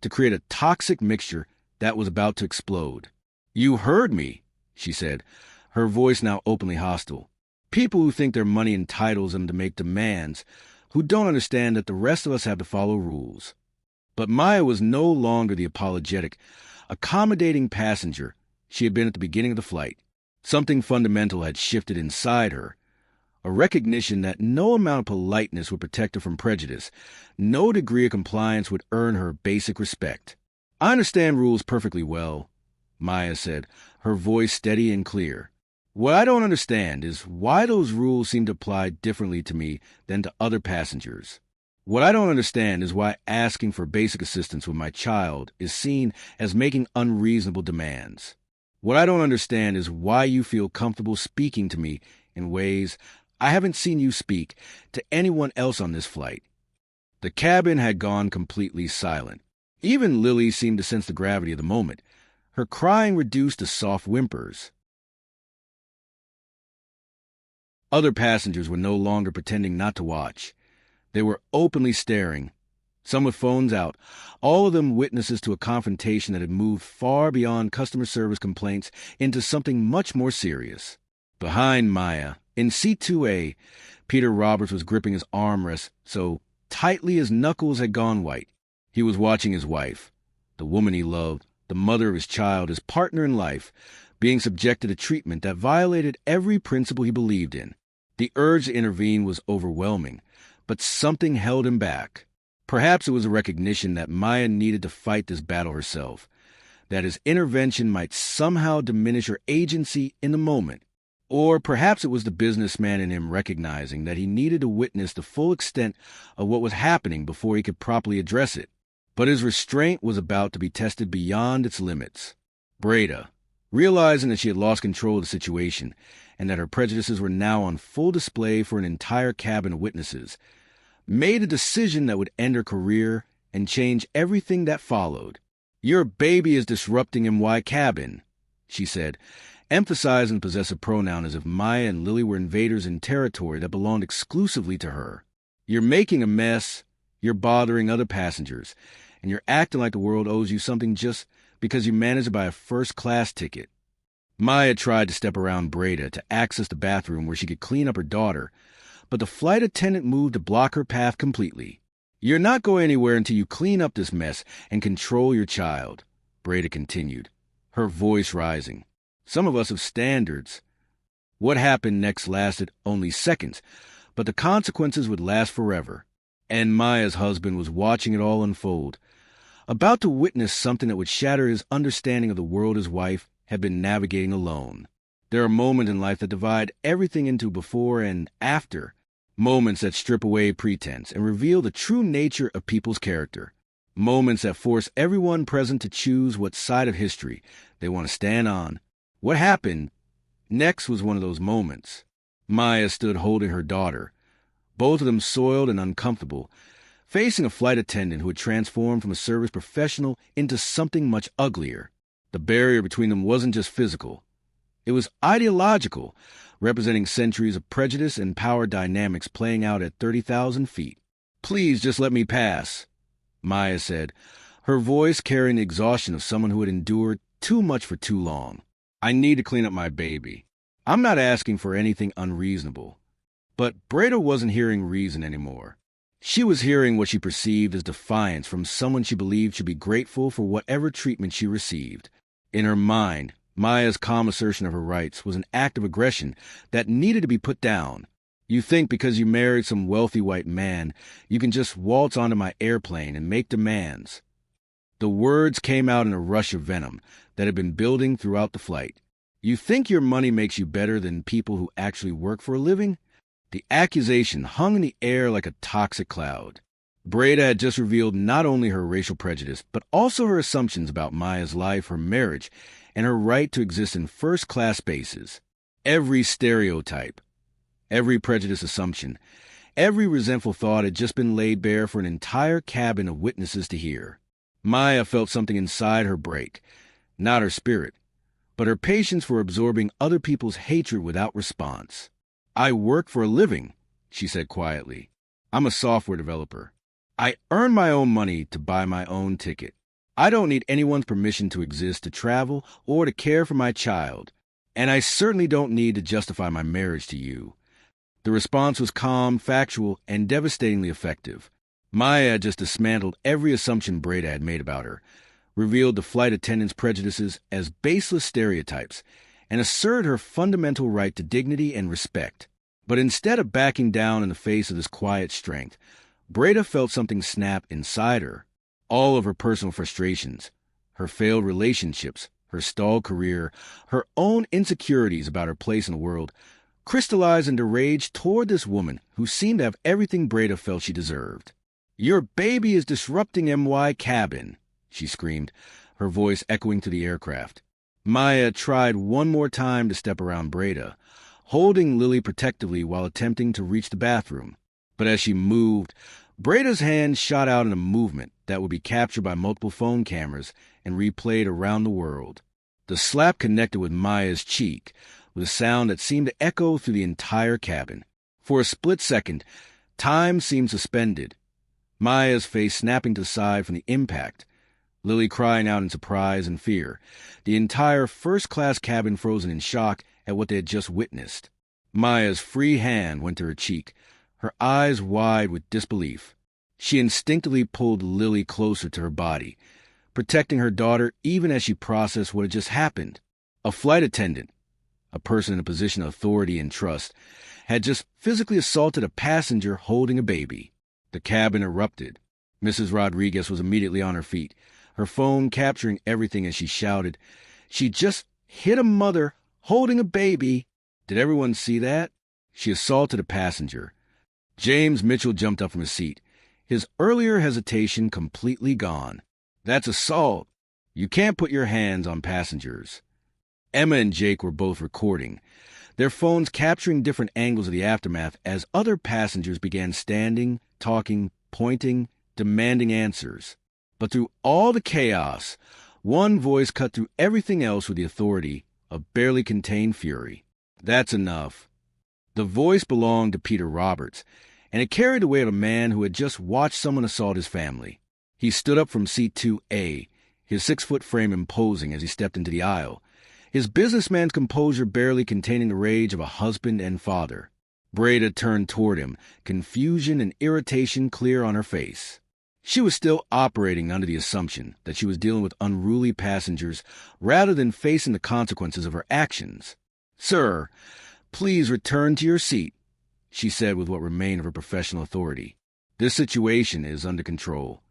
to create a toxic mixture that was about to explode. "You heard me," she said, her voice now openly hostile. "People who think their money entitles them to make demands, who don't understand that the rest of us have to follow rules." But Maya was no longer the apologetic, accommodating passenger she had been at the beginning of the flight. Something fundamental had shifted inside her, a recognition that no amount of politeness would protect her from prejudice, no degree of compliance would earn her basic respect. "I understand rules perfectly well," Maya said, her voice steady and clear. "What I don't understand is why those rules seem to apply differently to me than to other passengers. What I don't understand is why asking for basic assistance with my child is seen as making unreasonable demands. What I don't understand is why you feel comfortable speaking to me in ways I haven't seen you speak to anyone else on this flight." The cabin had gone completely silent. Even Lily seemed to sense the gravity of the moment. Her crying reduced to soft whimpers. Other passengers were no longer pretending not to watch. They were openly staring, some with phones out, all of them witnesses to a confrontation that had moved far beyond customer service complaints into something much more serious. Behind Maya, in seat 2A, Peter Roberts was gripping his armrest so tightly his knuckles had gone white. He was watching his wife, the woman he loved, the mother of his child, his partner in life, being subjected to treatment that violated every principle he believed in. The urge to intervene was overwhelming, but something held him back. Perhaps it was a recognition that Maya needed to fight this battle herself, that his intervention might somehow diminish her agency in the moment. Or perhaps it was the businessman in him recognizing that he needed to witness the full extent of what was happening before he could properly address it. But his restraint was about to be tested beyond its limits. Breda, realizing that she had lost control of the situation and that her prejudices were now on full display for an entire cabin of witnesses, made a decision that would end her career and change everything that followed. "Your baby is disrupting in my cabin," she said, emphasizing the possessive pronoun as if Maya and Lily were invaders in territory that belonged exclusively to her. "You're making a mess, you're bothering other passengers, and you're acting like the world owes you something just because you managed to buy a first-class ticket." Maya tried to step around Breda to access the bathroom where she could clean up her daughter, but the flight attendant moved to block her path completely. "You're not going anywhere until you clean up this mess and control your child," Breda continued, her voice rising. "Some of us have standards." What happened next lasted only seconds, but the consequences would last forever. And Maya's husband was watching it all unfold, about to witness something that would shatter his understanding of the world his wife had been navigating alone. There are moments in life that divide everything into before and after, moments that strip away pretense and reveal the true nature of people's character, moments that force everyone present to choose what side of history they want to stand on. What happened next was one of those moments. Maya stood holding her daughter, both of them soiled and uncomfortable, facing a flight attendant who had transformed from a service professional into something much uglier. The barrier between them wasn't just physical. It was ideological, representing centuries of prejudice and power dynamics playing out at 30,000 feet. "Please just let me pass," Maya said, her voice carrying the exhaustion of someone who had endured too much for too long. "I need to clean up my baby. I'm not asking for anything unreasonable." But Breda wasn't hearing reason anymore. She was hearing what she perceived as defiance from someone she believed should be grateful for whatever treatment she received. In her mind, Maya's calm assertion of her rights was an act of aggression that needed to be put down. "You think because you married some wealthy white man, you can just waltz onto my airplane and make demands." The words came out in a rush of venom that had been building throughout the flight. "You think your money makes you better than people who actually work for a living? The accusation hung in the air like a toxic cloud. Breda had just revealed not only her racial prejudice, but also her assumptions about Maya's life, her marriage, and her right to exist in first-class spaces. Every stereotype, every prejudice assumption, every resentful thought had just been laid bare for an entire cabin of witnesses to hear. Maya felt something inside her break, not her spirit, but her patience for absorbing other people's hatred without response. "I work for a living," she said quietly. "I'm a software developer. I earn my own money to buy my own ticket. I don't need anyone's permission to exist, to travel, or to care for my child. And I certainly don't need to justify my marriage to you." The response was calm, factual, and devastatingly effective. Maya had just dismantled every assumption Breda had made about her, revealed the flight attendant's prejudices as baseless stereotypes, and asserted her fundamental right to dignity and respect. But instead of backing down in the face of this quiet strength, Breda felt something snap inside her. All of her personal frustrations, her failed relationships, her stalled career, her own insecurities about her place in the world, crystallized into rage toward this woman who seemed to have everything Breda felt she deserved. "Your baby is disrupting MY cabin," she screamed, her voice echoing through the aircraft. Maya tried one more time to step around Breda, holding Lily protectively while attempting to reach the bathroom. But as she moved, Breda's hand shot out in a movement that would be captured by multiple phone cameras and replayed around the world. The slap connected with Maya's cheek with a sound that seemed to echo through the entire cabin. For a split second, time seemed suspended, Maya's face snapping to the side from the impact, Lily crying out in surprise and fear, the entire first-class cabin frozen in shock at what they had just witnessed. Maya's free hand went to her cheek, her eyes wide with disbelief. She instinctively pulled Lily closer to her body, protecting her daughter even as she processed what had just happened. A flight attendant, a person in a position of authority and trust, had just physically assaulted a passenger holding a baby. The cabin erupted. Mrs. Rodriguez was immediately on her feet, her phone capturing everything as she shouted, "She just hit a mother holding a baby. Did everyone see that?" She assaulted a passenger. James Mitchell jumped up from his seat, his earlier hesitation completely gone. "That's assault. You can't put your hands on passengers." Emma and Jake were both recording, their phones capturing different angles of the aftermath as other passengers began standing, talking, pointing, demanding answers. But through all the chaos, one voice cut through everything else with the authority of barely contained fury. "That's enough." The voice belonged to Peter Roberts, and it carried the weight of a man who had just watched someone assault his family. He stood up from seat 2A, his 6-foot frame imposing as he stepped into the aisle, his businessman's composure barely containing the rage of a husband and father. Breda turned toward him, confusion and irritation clear on her face. She was still operating under the assumption that she was dealing with unruly passengers rather than facing the consequences of her actions. "Sir, please return to your seat," she said with what remained of her professional authority. "This situation is under control."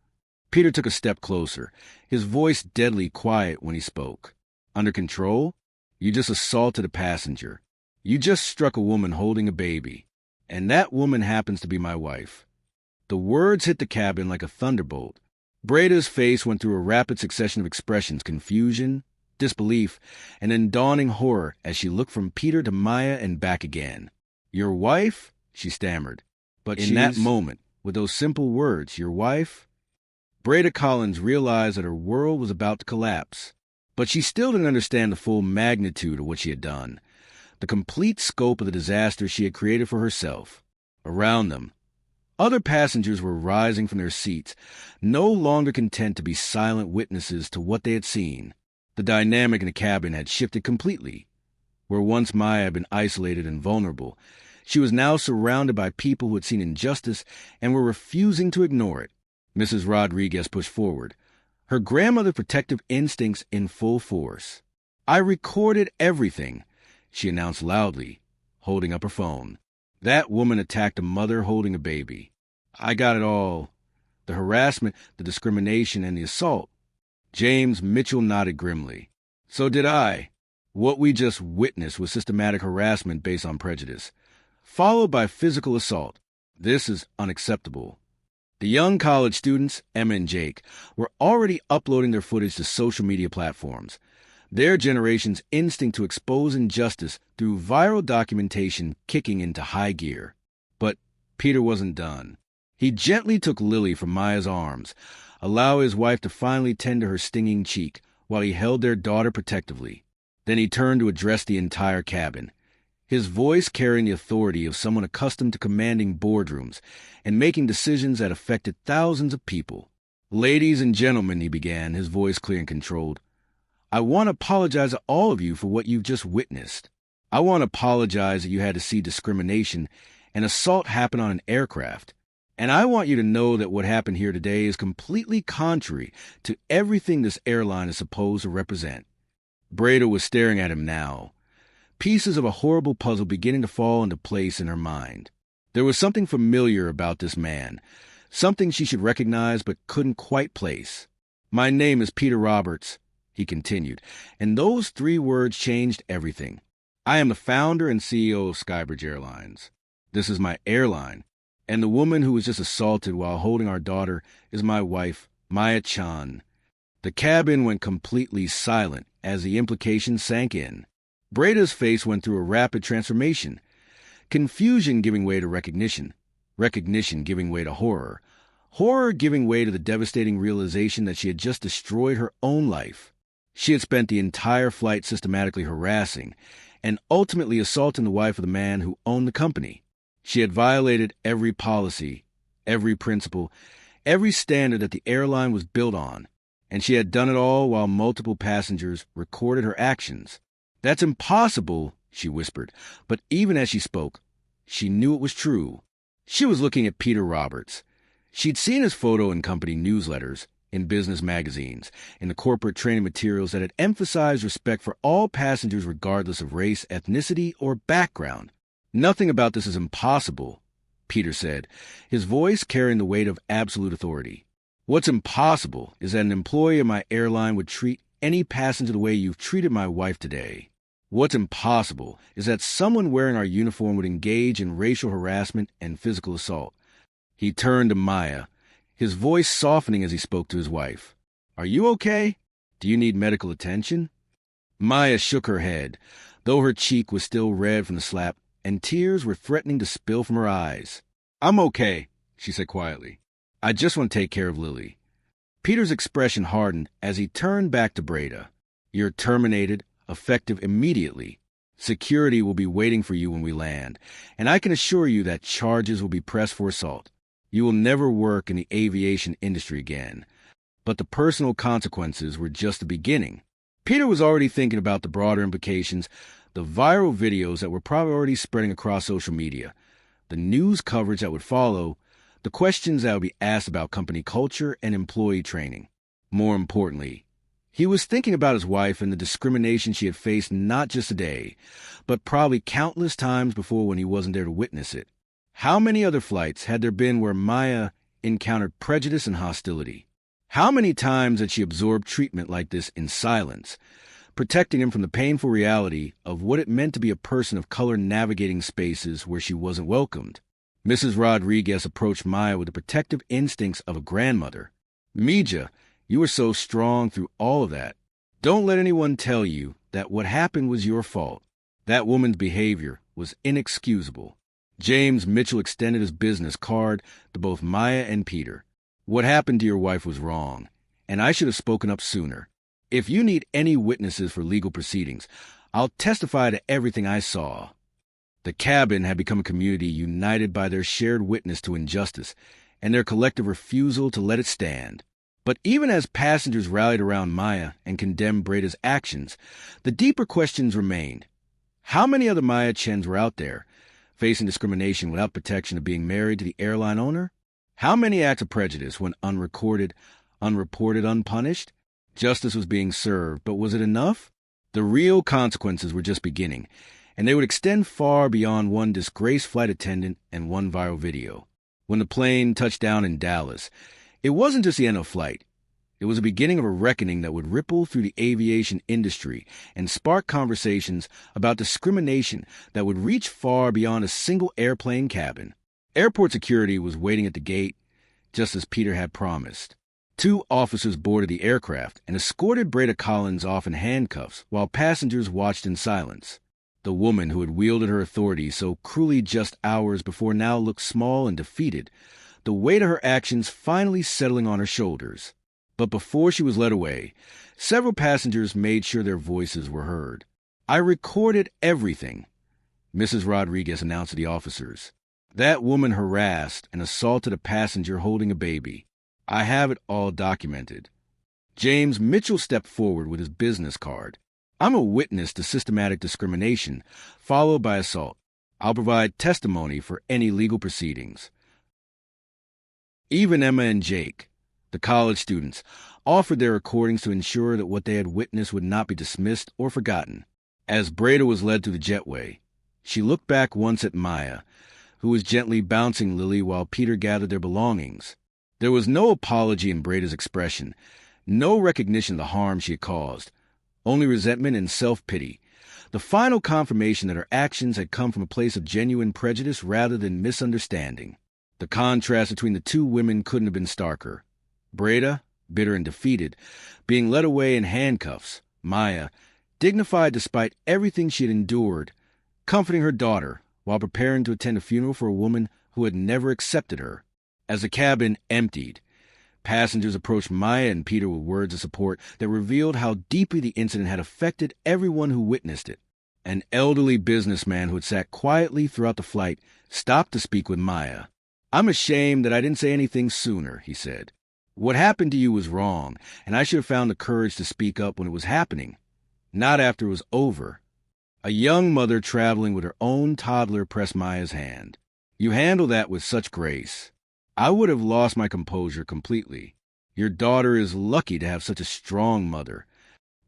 Peter took a step closer, his voice deadly quiet when he spoke. "Under control? You just assaulted a passenger. You just struck a woman holding a baby. And that woman happens to be my wife." The words hit the cabin like a thunderbolt. Breda's face went through a rapid succession of expressions, confusion, disbelief, and then dawning horror as she looked from Peter to Maya and back again. "Your wife?" she stammered. But in that moment, with those simple words, "your wife?" Breda Collins realized that her world was about to collapse. But she still didn't understand the full magnitude of what she had done, the complete scope of the disaster she had created for herself. Around them, other passengers were rising from their seats, no longer content to be silent witnesses to what they had seen. The dynamic in the cabin had shifted completely. Where once Maya had been isolated and vulnerable, she was now surrounded by people who had seen injustice and were refusing to ignore it. Mrs. Rodriguez pushed forward, her grandmother's protective instincts in full force. "I recorded everything," she announced loudly, holding up her phone. "That woman attacked a mother holding a baby. I got it all. The harassment, the discrimination, and the assault." James Mitchell nodded grimly. "So did I. What we just witnessed was systematic harassment based on prejudice. followed by physical assault. This is unacceptable. The young college students, Emma and Jake, were already uploading their footage to social media platforms. Their generation's instinct to expose injustice through viral documentation kicking into high gear. But Peter wasn't done. He gently took Lily from Maya's arms, allowing his wife to finally tend to her stinging cheek while he held their daughter protectively. Then he turned to address the entire cabin, his voice carrying the authority of someone accustomed to commanding boardrooms and making decisions that affected thousands of people. "Ladies and gentlemen," he began, his voice clear and controlled, "I want to apologize to all of you for what you've just witnessed. I want to apologize that you had to see discrimination and assault happen on an aircraft. And I want you to know that what happened here today is completely contrary to everything this airline is supposed to represent." Breda was staring at him now, pieces of a horrible puzzle beginning to fall into place in her mind. There was something familiar about this man, something she should recognize but couldn't quite place. "My name is Peter Roberts," he continued, and those 3 words changed everything. "I am the founder and CEO of Skybridge Airlines. This is my airline, and the woman who was just assaulted while holding our daughter is my wife, Maya Chan." The cabin went completely silent as the implication sank in. Breda's face went through a rapid transformation, confusion giving way to recognition, recognition giving way to horror, horror giving way to the devastating realization that she had just destroyed her own life. She had spent the entire flight systematically harassing and ultimately assaulting the wife of the man who owned the company. She had violated every policy, every principle, every standard that the airline was built on, and she had done it all while multiple passengers recorded her actions. "That's impossible," she whispered, but even as she spoke, she knew it was true. She was looking at Peter Roberts. She'd seen his photo in company newsletters, in business magazines, in the corporate training materials that had emphasized respect for all passengers regardless of race, ethnicity, or background. "Nothing about this is impossible," Peter said, his voice carrying the weight of absolute authority. "What's impossible is that an employee of my airline would treat any passenger the way you've treated my wife today. What's impossible is that someone wearing our uniform would engage in racial harassment and physical assault." He turned to Maya, his voice softening as he spoke to his wife. "Are you okay? Do you need medical attention?" Maya shook her head, though her cheek was still red from the slap, and tears were threatening to spill from her eyes. "I'm okay," she said quietly. "I just want to take care of Lily." Peter's expression hardened as he turned back to Breda. "You're terminated, effective immediately. Security will be waiting for you when we land, and I can assure you that charges will be pressed for assault. You will never work in the aviation industry again." But the personal consequences were just the beginning. Peter was already thinking about the broader implications, the viral videos that were probably already spreading across social media, the news coverage that would follow, the questions that would be asked about company culture and employee training. More importantly, he was thinking about his wife and the discrimination she had faced not just today, but probably countless times before when he wasn't there to witness it. How many other flights had there been where Maya encountered prejudice and hostility? How many times had she absorbed treatment like this in silence, protecting him from the painful reality of what it meant to be a person of color navigating spaces where she wasn't welcomed? Mrs. Rodriguez approached Maya with the protective instincts of a grandmother. "Mija, you were so strong through all of that. Don't let anyone tell you that what happened was your fault. That woman's behavior was inexcusable." James Mitchell extended his business card to both Maya and Peter. "What happened to your wife was wrong, and I should have spoken up sooner. If you need any witnesses for legal proceedings, I'll testify to everything I saw." The cabin had become a community united by their shared witness to injustice and their collective refusal to let it stand. But even as passengers rallied around Maya and condemned Breda's actions, the deeper questions remained. How many other Maya Chens were out there, facing discrimination without protection of being married to the airline owner? How many acts of prejudice went unrecorded, unreported, unpunished? Justice was being served, but was it enough? The real consequences were just beginning, and they would extend far beyond one disgraced flight attendant and one viral video. When the plane touched down in Dallas, it wasn't just the end of flight. It was the beginning of a reckoning that would ripple through the aviation industry and spark conversations about discrimination that would reach far beyond a single airplane cabin. Airport security was waiting at the gate, just as Peter had promised. 2 officers boarded the aircraft and escorted Breda Collins off in handcuffs while passengers watched in silence. The woman who had wielded her authority so cruelly just hours before now looked small and defeated, the weight of her actions finally settling on her shoulders. But before she was led away, several passengers made sure their voices were heard. "I recorded everything," Mrs. Rodriguez announced to the officers. "That woman harassed and assaulted a passenger holding a baby. I have it all documented." James Mitchell stepped forward with his business card. "I'm a witness to systematic discrimination, followed by assault. I'll provide testimony for any legal proceedings." Even Emma and Jake, the college students, offered their recordings to ensure that what they had witnessed would not be dismissed or forgotten. As Breda was led through the jetway, she looked back once at Maya, who was gently bouncing Lily while Peter gathered their belongings. There was no apology in Breda's expression, no recognition of the harm she had caused, only resentment and self-pity, the final confirmation that her actions had come from a place of genuine prejudice rather than misunderstanding. The contrast between the 2 women couldn't have been starker. Breda, bitter and defeated, being led away in handcuffs. Maya, dignified despite everything she had endured, comforting her daughter while preparing to attend a funeral for a woman who had never accepted her. As the cabin emptied, passengers approached Maya and Peter with words of support that revealed how deeply the incident had affected everyone who witnessed it. An elderly businessman who had sat quietly throughout the flight stopped to speak with Maya. "I'm ashamed that I didn't say anything sooner," he said. "What happened to you was wrong, and I should have found the courage to speak up when it was happening, not after it was over." A young mother traveling with her own toddler pressed Maya's hand. "You handle that with such grace. I would have lost my composure completely. Your daughter is lucky to have such a strong mother."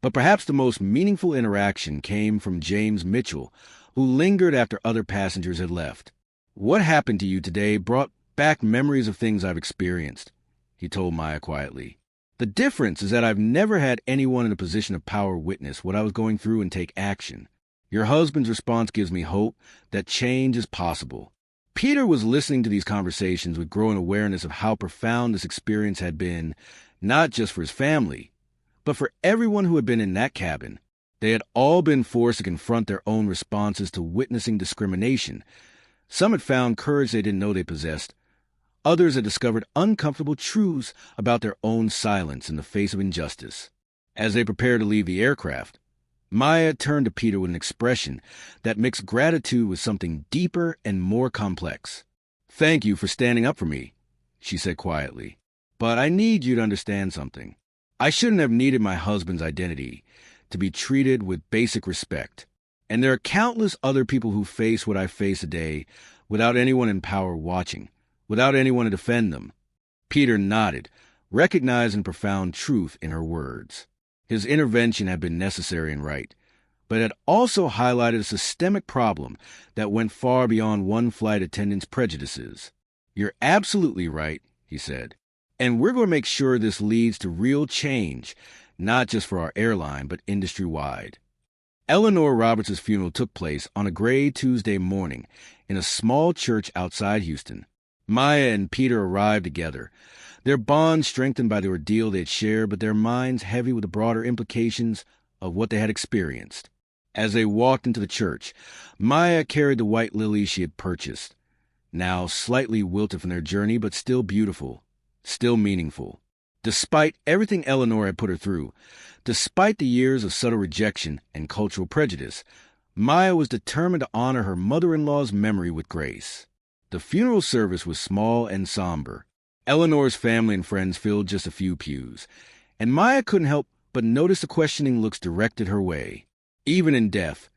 But perhaps the most meaningful interaction came from James Mitchell, who lingered after other passengers had left. "What happened to you today brought back memories of things I've experienced," he told Maya quietly. "The difference is that I've never had anyone in a position of power witness what I was going through and take action. Your husband's response gives me hope that change is possible." Peter was listening to these conversations with growing awareness of how profound this experience had been, not just for his family, but for everyone who had been in that cabin. They had all been forced to confront their own responses to witnessing discrimination. Some had found courage they didn't know they possessed. Others had discovered uncomfortable truths about their own silence in the face of injustice. As they prepared to leave the aircraft, Maya turned to Peter with an expression that mixed gratitude with something deeper and more complex. "Thank you for standing up for me," she said quietly. "But I need you to understand something. I shouldn't have needed my husband's identity to be treated with basic respect. And there are countless other people who face what I face today without anyone in power watching, without anyone to defend them." Peter nodded, recognizing profound truth in her words. His intervention had been necessary and right, but had also highlighted a systemic problem that went far beyond one flight attendant's prejudices. "You're absolutely right," he said, "and we're going to make sure this leads to real change, not just for our airline, but industry-wide." Eleanor Roberts' funeral took place on a gray Tuesday morning in a small church outside Houston. Maya and Peter arrived together, their bond strengthened by the ordeal they had shared, but their minds heavy with the broader implications of what they had experienced. As they walked into the church, Maya carried the white lilies she had purchased, now slightly wilted from their journey, but still beautiful, still meaningful. Despite everything Eleanor had put her through, despite the years of subtle rejection and cultural prejudice, Maya was determined to honor her mother-in-law's memory with grace. The funeral service was small and somber. Eleanor's family and friends filled just a few pews, and Maya couldn't help but notice the questioning looks directed her way. Even in death,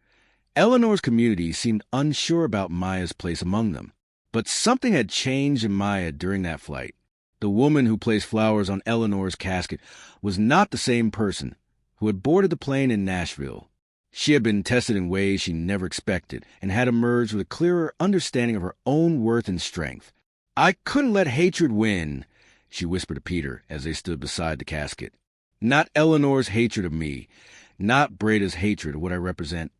Eleanor's community seemed unsure about Maya's place among them. But something had changed in Maya during that flight. The woman who placed flowers on Eleanor's casket was not the same person who had boarded the plane in Nashville. She had been tested in ways she never expected and had emerged with a clearer understanding of her own worth and strength. "I couldn't let hatred win," she whispered to Peter as they stood beside the casket. Not Eleanor's hatred of me, not Breda's hatred of what I represent,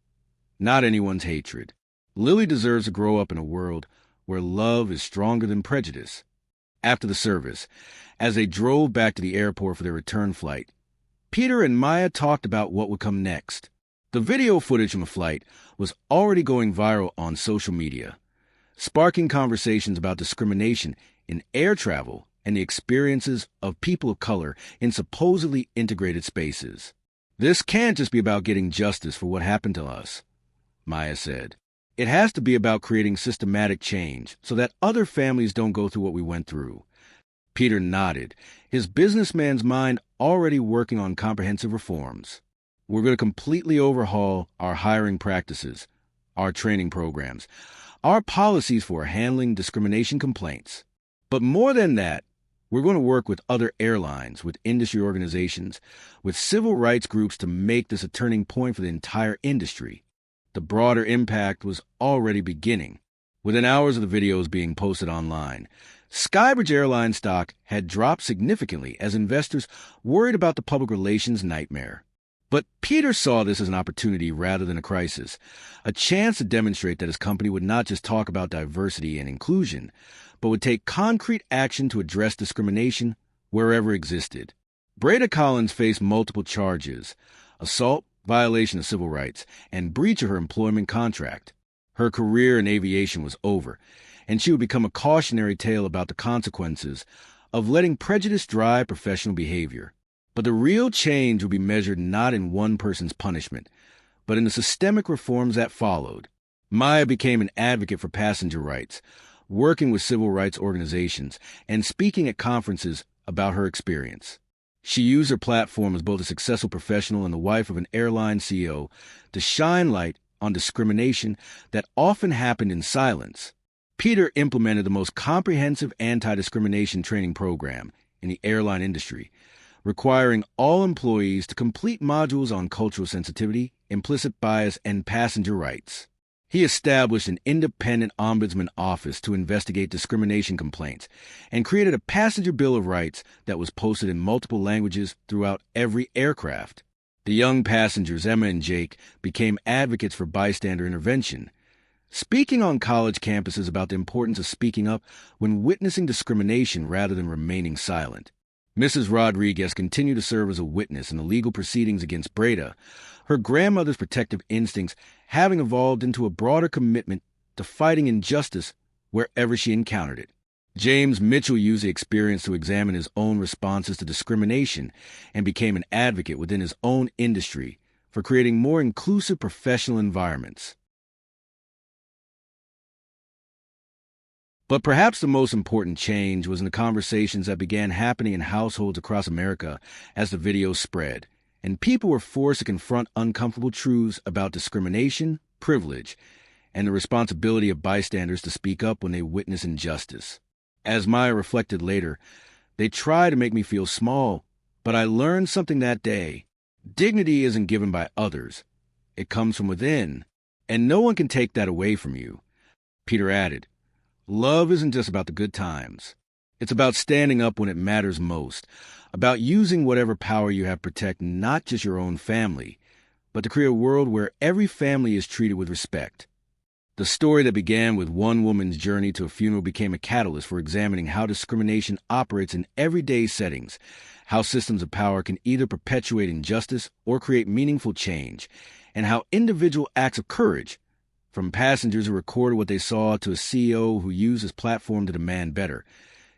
not anyone's hatred. Lily deserves to grow up in a world where love is stronger than prejudice. After the service, as they drove back to the airport for their return flight, Peter and Maya talked about what would come next. The video footage from the flight was already going viral on social media, sparking conversations about discrimination in air travel and the experiences of people of color in supposedly integrated spaces. This can't just be about getting justice for what happened to us, Maya said. It has to be about creating systematic change so that other families don't go through what we went through. Peter nodded, his businessman's mind already working on comprehensive reforms. We're going to completely overhaul our hiring practices, our training programs, our policies for handling discrimination complaints. But more than that, we're going to work with other airlines, with industry organizations, with civil rights groups to make this a turning point for the entire industry. The broader impact was already beginning. Within hours of the videos being posted online, Skybridge Airline stock had dropped significantly as investors worried about the public relations nightmare. But Peter saw this as an opportunity rather than a crisis, a chance to demonstrate that his company would not just talk about diversity and inclusion, but would take concrete action to address discrimination wherever it existed. Breda Collins faced multiple charges: assault, violation of civil rights, and breach of her employment contract. Her career in aviation was over, and she would become a cautionary tale about the consequences of letting prejudice drive professional behavior. But the real change would be measured not in one person's punishment, but in the systemic reforms that followed. Maya became an advocate for passenger rights, working with civil rights organizations and speaking at conferences about her experience. She used her platform as both a successful professional and the wife of an airline CEO to shine light on discrimination that often happened in silence. Peter implemented the most comprehensive anti-discrimination training program in the airline industry, requiring all employees to complete modules on cultural sensitivity, implicit bias, and passenger rights. He established an independent ombudsman office to investigate discrimination complaints and created a passenger bill of rights that was posted in multiple languages throughout every aircraft. The young passengers, Emma and Jake, became advocates for bystander intervention, speaking on college campuses about the importance of speaking up when witnessing discrimination rather than remaining silent. Mrs. Rodriguez continued to serve as a witness in the legal proceedings against Breda, her grandmother's protective instincts having evolved into a broader commitment to fighting injustice wherever she encountered it. James Mitchell used the experience to examine his own responses to discrimination and became an advocate within his own industry for creating more inclusive professional environments. But perhaps the most important change was in the conversations that began happening in households across America as the video spread, and people were forced to confront uncomfortable truths about discrimination, privilege, and the responsibility of bystanders to speak up when they witness injustice. As Maya reflected later, they tried to make me feel small, but I learned something that day. Dignity isn't given by others. It comes from within, and no one can take that away from you. Peter added, love isn't just about the good times. It's about standing up when it matters most, about using whatever power you have to protect not just your own family, but to create a world where every family is treated with respect. The story that began with one woman's journey to a funeral became a catalyst for examining how discrimination operates in everyday settings, how systems of power can either perpetuate injustice or create meaningful change, and how individual acts of courage, from passengers who recorded what they saw to a CEO who used his platform to demand better,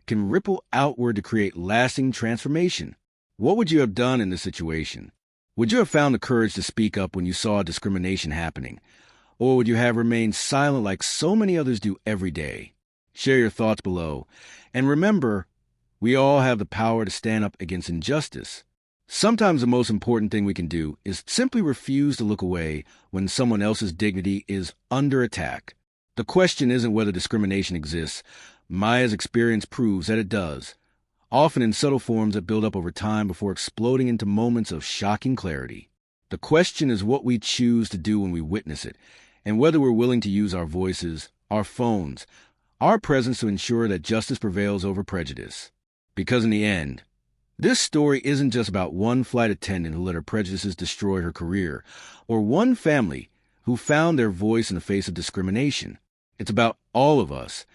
can ripple outward to create lasting transformation. What would you have done in this situation? Would you have found the courage to speak up when you saw discrimination happening? Or would you have remained silent like so many others do every day? Share your thoughts below. And remember, we all have the power to stand up against injustice. Sometimes the most important thing we can do is simply refuse to look away when someone else's dignity is under attack. The question isn't whether discrimination exists. Maya's experience proves that it does, often in subtle forms that build up over time before exploding into moments of shocking clarity. The question is what we choose to do when we witness it, and whether we're willing to use our voices, our phones, our presence to ensure that justice prevails over prejudice. Because in the end, this story isn't just about one flight attendant who let her prejudices destroy her career, or one family who found their voice in the face of discrimination. It's about all of us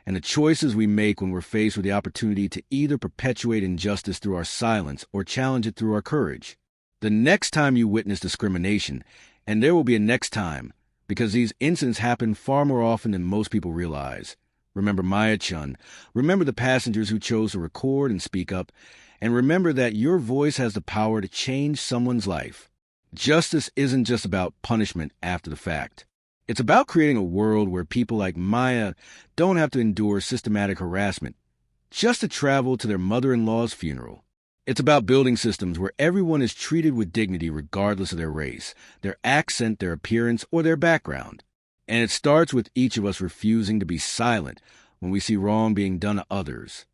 and the choices we make when we're faced with the opportunity to either perpetuate injustice through our silence or challenge it through our courage. The next time you witness discrimination, and there will be a next time, because these incidents happen far more often than most people realize. Remember Maya Chun. Remember the passengers who chose to record and speak up. And remember that your voice has the power to change someone's life. Justice isn't just about punishment after the fact. It's about creating a world where people like Maya don't have to endure systematic harassment just to travel to their mother-in-law's funeral. It's about building systems where everyone is treated with dignity regardless of their race, their accent, their appearance, or their background. And it starts with each of us refusing to be silent when we see wrong being done to others.